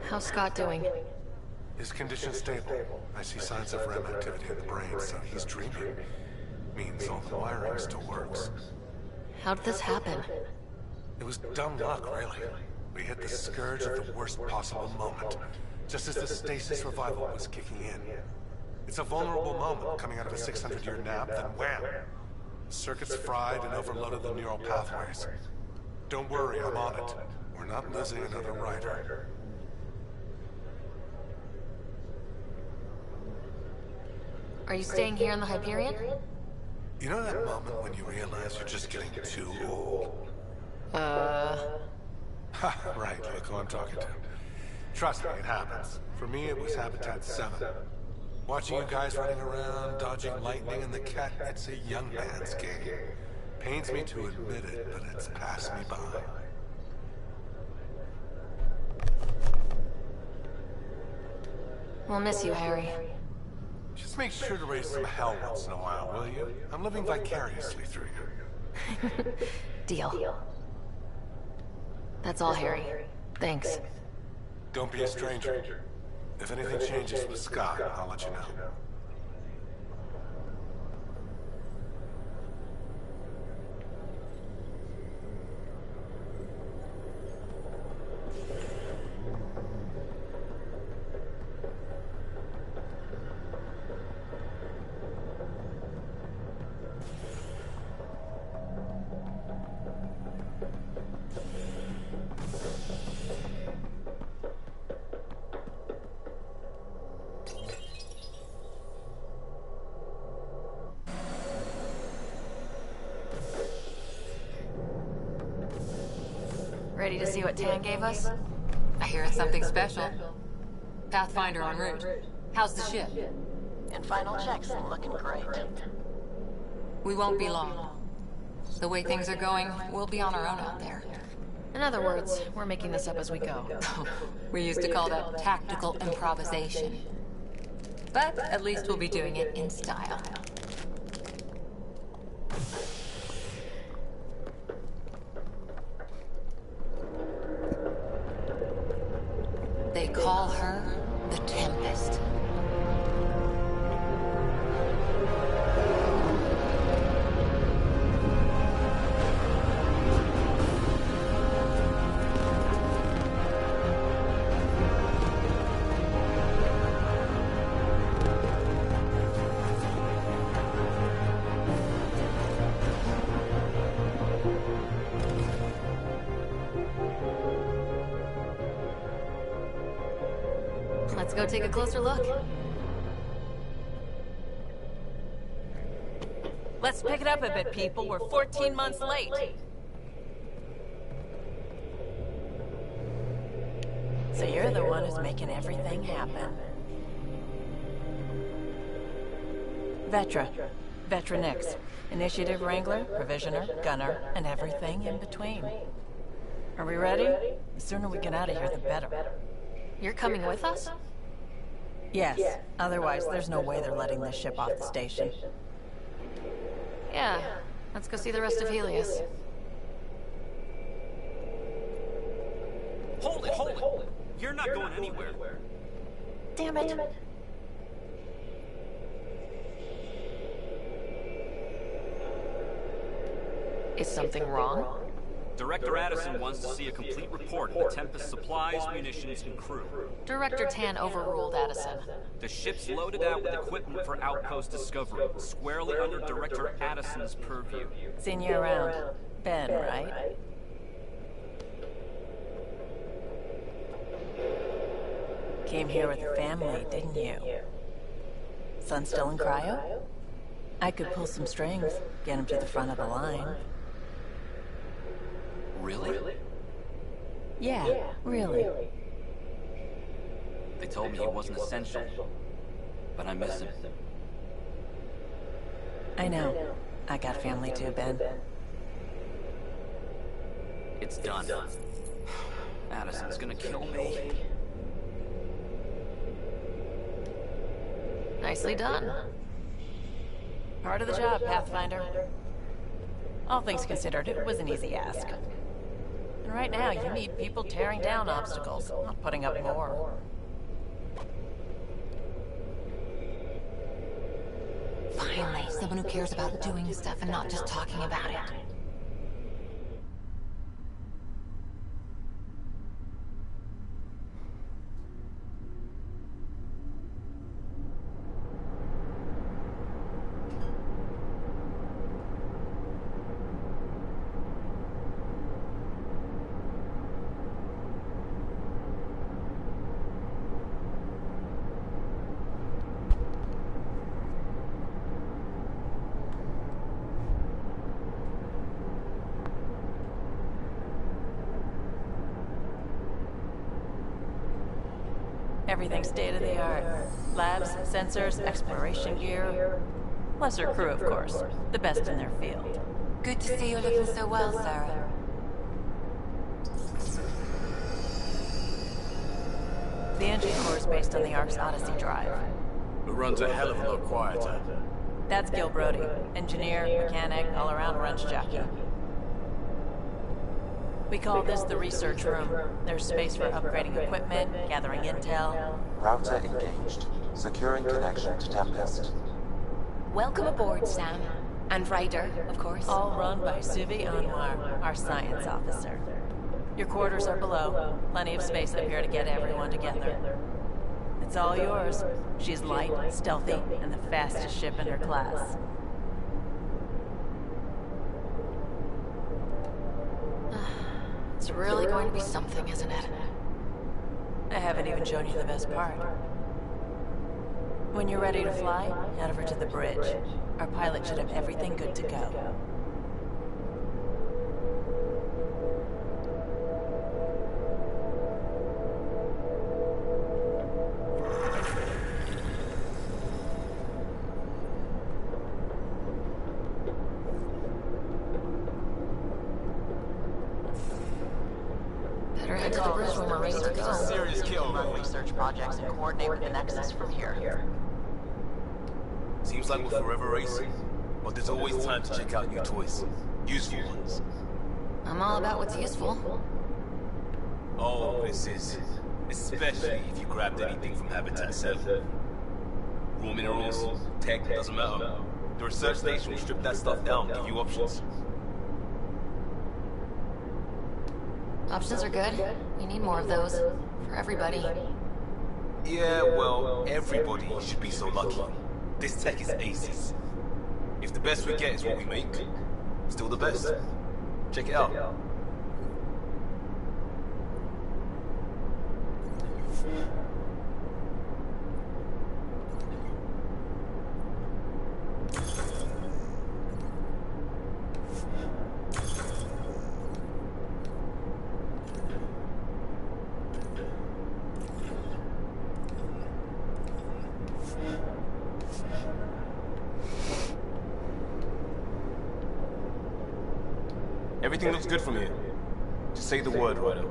How's Scott doing? His condition's stable. I see signs of REM activity in the brain, so he's dreaming. Means all the wiring still works. How'd this happen? It was dumb luck, really. We hit the scourge at the worst possible moment, just as the stasis revival was kicking in. It's a vulnerable moment coming out of a 600-year nap, then wham! Circuits fried and overloaded the neural pathways. Don't worry, I'm on it. We're not losing another Ryder. Are you staying here in the Hyperion? You know that moment when you realize you're just getting too old? Ha, right, look who I'm talking to. Trust me, it happens. For me, it was Habitat 7. Watching you guys running around, dodging lightning and the Ket, it's a young man's game. Pains me to admit it, but it's passed me by. We'll miss you, Harry. Just make sure to raise some hell once in a while, will you? I'm living vicariously through you. Deal. That's all, Harry. Thanks. Don't be a stranger. If anything changes with Scott, I'll let you know. Ready to see what Tan gave us? I hear it's something special. Pathfinder en route. How's the ship? In final checks, looking great. We won't be long. The way things are going, we'll be on our own out there. In other words, we're making this up as we go. We used to call that tactical improvisation. But at least we'll be doing it in style. They call her the Tempest. Let's go take a closer look. Let's pick it up a bit, people. We're 14 months late. So you're the one who's making everything happen. Vetra Nix. Initiative Wrangler, Provisioner, Gunner, and everything in between. Are we ready? The sooner we get out of here, the better. You're coming with us? Yes. Otherwise, there's no way they're letting this ship off the station. Yeah. Let's go see the rest of Helios. Hold it! You're not going anywhere. Damn it. Is something wrong? Director Addison wants to see a complete report of the Tempest supplies, munitions, and crew. Director Tan overruled Addison. The ship's loaded out with equipment for outpost discovery, squarely under Director Addison's purview. Seen you around. Ben, right? Came here with the family, didn't you? Son still in cryo? I could pull some strings, get him to the front of the line. Really? Yeah, really. They told me he wasn't essential, but I miss him. I know. I got family too, Ben. It's done. Addison's gonna kill me. Nicely done. Part of the job, Pathfinder. All things considered, it was an easy ask. And right now, you need people tearing down obstacles, not putting up more. Finally, someone who cares about doing stuff and not just talking about it. Everything's state-of-the-art. Labs, sensors, exploration gear. Lesser crew, of course. The best in their field. Good to see you looking so well, Sarah. The engine core is based on the Ark's Odyssey drive. It runs a hell of a lot quieter. That's Gil Brody. Engineer, mechanic, all-around wrench jockey. We call this the research room. There's space for upgrading equipment, gathering intel. Router engaged. Securing connection to Tempest. Welcome aboard, Sam. And Ryder, of course. All run by Suvi Anwar, our science officer. Your quarters are below. Plenty of space up here to get everyone together. It's all yours. She's light, stealthy, and the fastest ship in her class. It's really going to be something, isn't it? I haven't even shown you the best part. When you're ready to fly, head over to the bridge. Our pilot should have everything good to go. Better head to the bridge when we're ready to go. Serious kill. Run research projects and coordinate with the Nexus from here. Seems like we're forever racing, but there's always time to check out new toys. Useful ones. I'm all about what's useful. Oh, this is Especially if you grabbed anything from Habitat 7. Raw minerals, tech, doesn't matter. The research station will strip that stuff down, give you options. Options are good. We need more of those. For everybody. Yeah, well, everybody should be so lucky. This tech is aces. If the best we get is what we make, still the best. Check it out. Everything looks good from here. Just say the word, Ryder.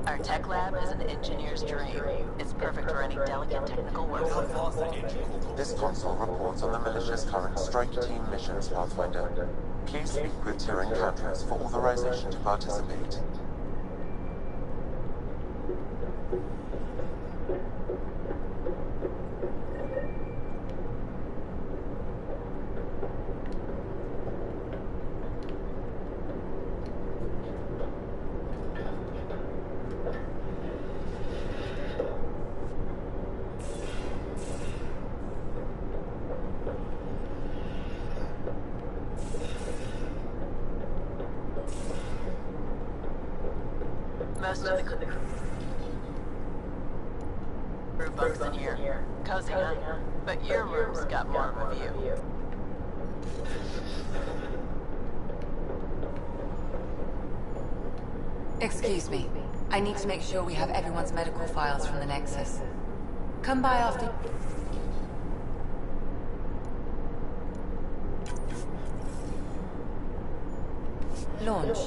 Our tech lab is an engineer's dream. It's perfect for any delicate technical work. This console reports on the militia's current strike team missions, Pathfinder. Please speak with Tier Encounters for authorization to participate. Most of the crew bunks in here. Cozy, huh? But your room's got more of a view. Excuse me. I need to make sure we have everyone's medical files from the Nexus. Come by after... Launch.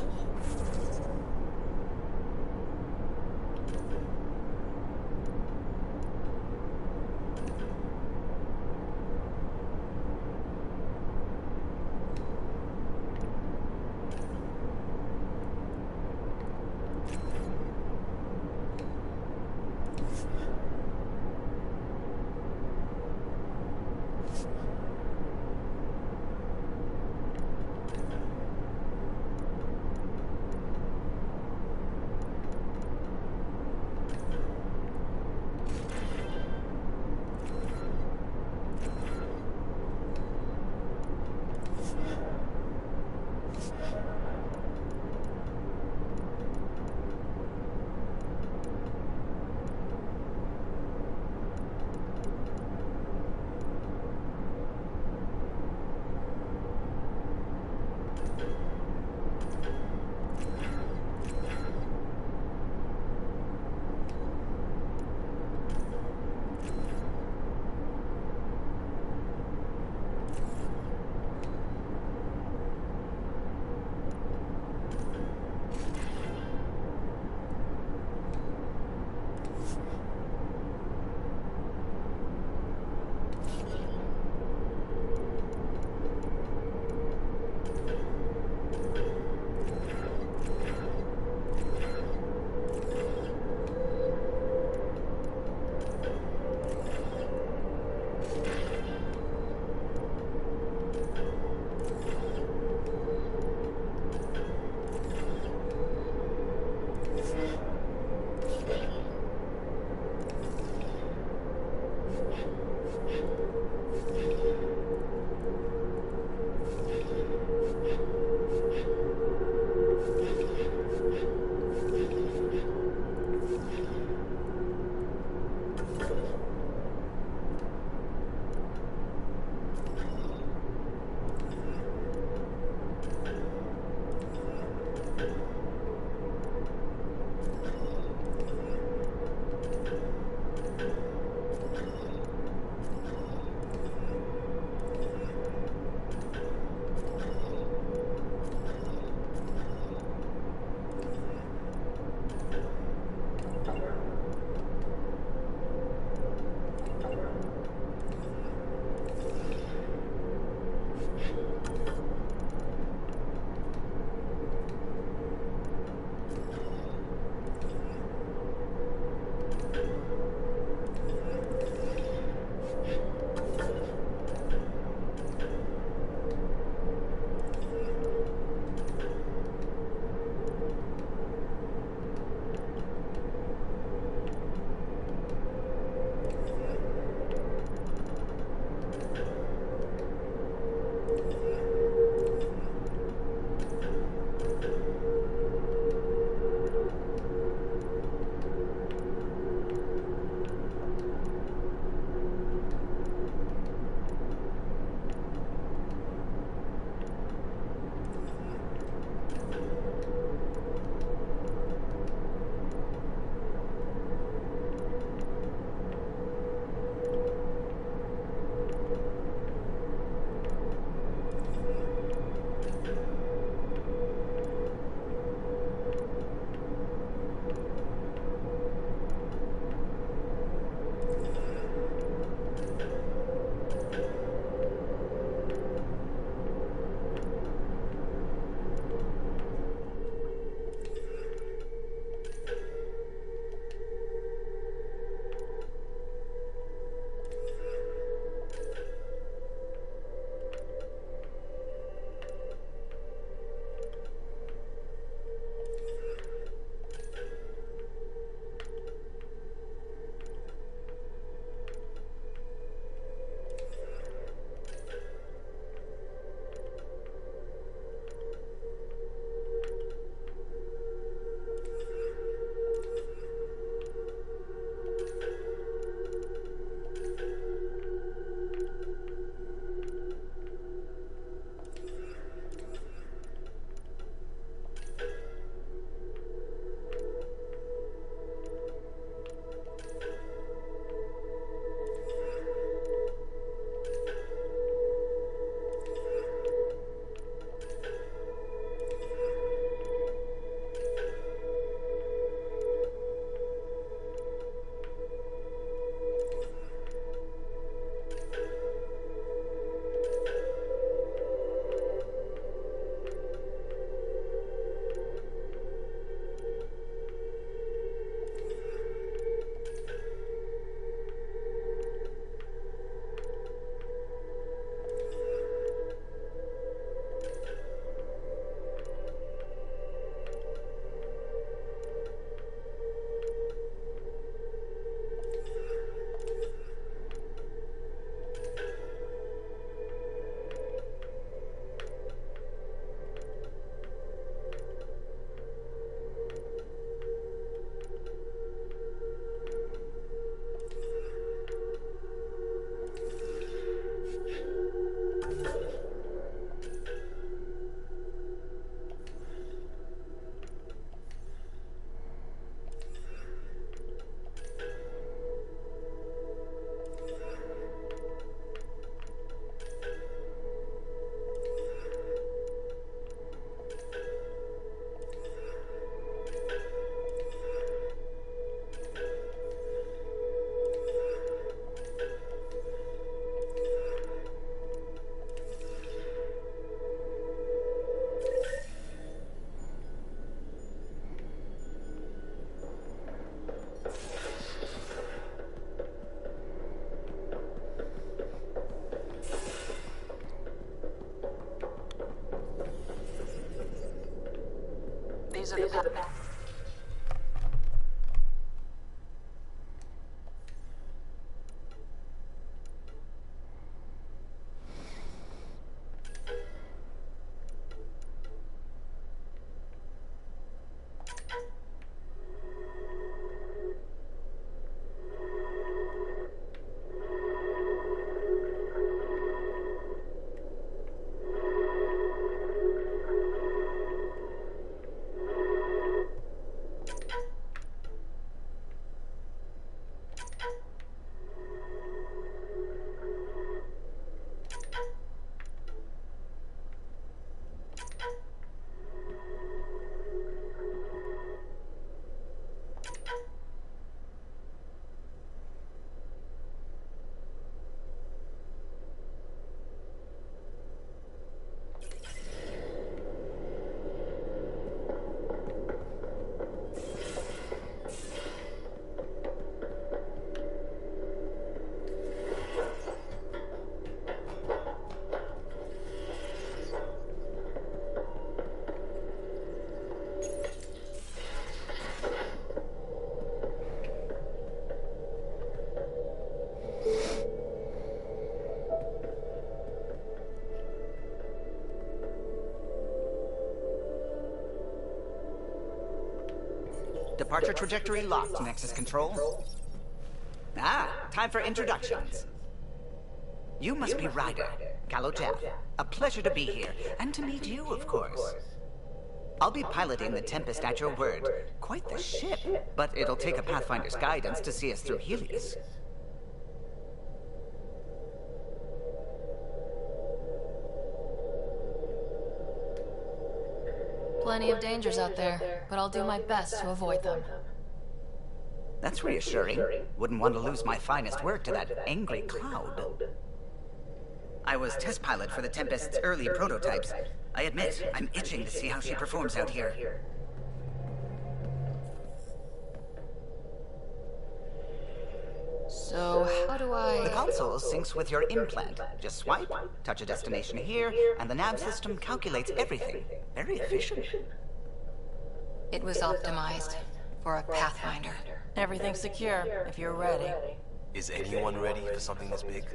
These are the Departure trajectory locked. Nexus control. Ah, time for introductions. You must be Ryder, Kalojav. A pleasure to be here, and to meet you, of course. I'll be piloting the Tempest at your word. Quite the ship, but it'll take a Pathfinder's guidance to see us through Helios. Plenty of dangers out there, but I'll do my best to avoid them. That's reassuring. Wouldn't want to lose my finest work to that angry cloud. I was test pilot for the Tempest's early prototypes. I admit, I'm itching to see how she performs out here. So, how do I... The console syncs with your implant. Just swipe, touch a destination here, and the nav system calculates everything. Very efficient. It was optimized for a Pathfinder. Everything's secure, if you're ready. Is anyone ready for something this big?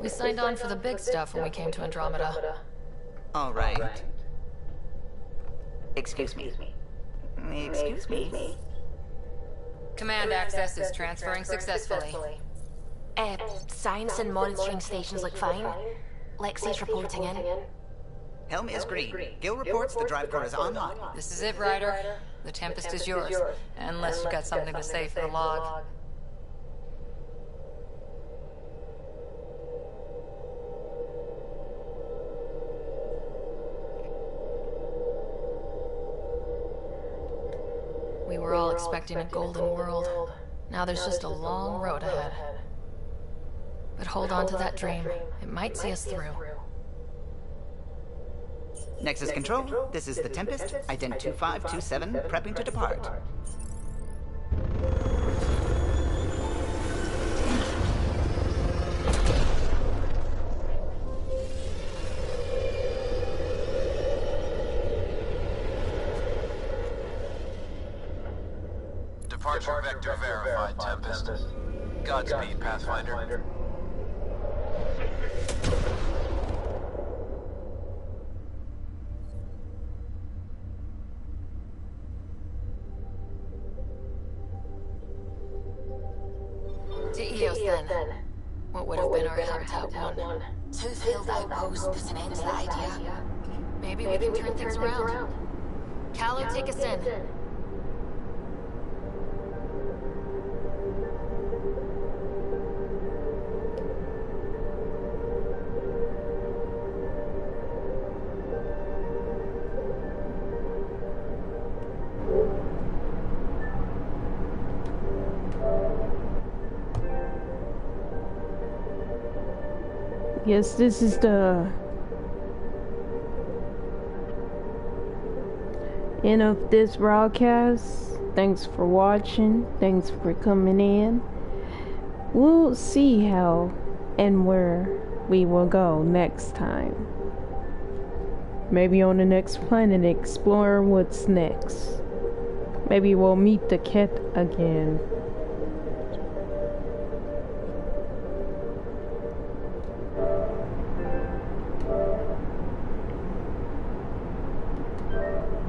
We signed on for the big stuff when we came to Andromeda. All right. Excuse me. Excuse me. Command access is transferring successfully. Science and monitoring stations look fine. Lexi's reporting in. Helm is green. Gil reports the drive core is online. This is it, Ryder. The Tempest is yours. Unless you've got something to say for the log. We were all expecting a golden world. Now there's just a long road ahead. But hold on to that dream. It might see us through. Nexus Control, this is the Tempest, ident 2527, prepping to depart. Departure vector verified, Tempest. Godspeed, Pathfinder. To Eos, then. What would have been our Habitat 1? Two failed outposts put an end to the idea. Maybe we can turn things around. Callow, take us in. Yes, this is the end of this broadcast. Thanks for watching. Thanks for coming in. We'll see how and where we will go next time. Maybe on the next planet, explore what's next. Maybe we'll meet the cat again.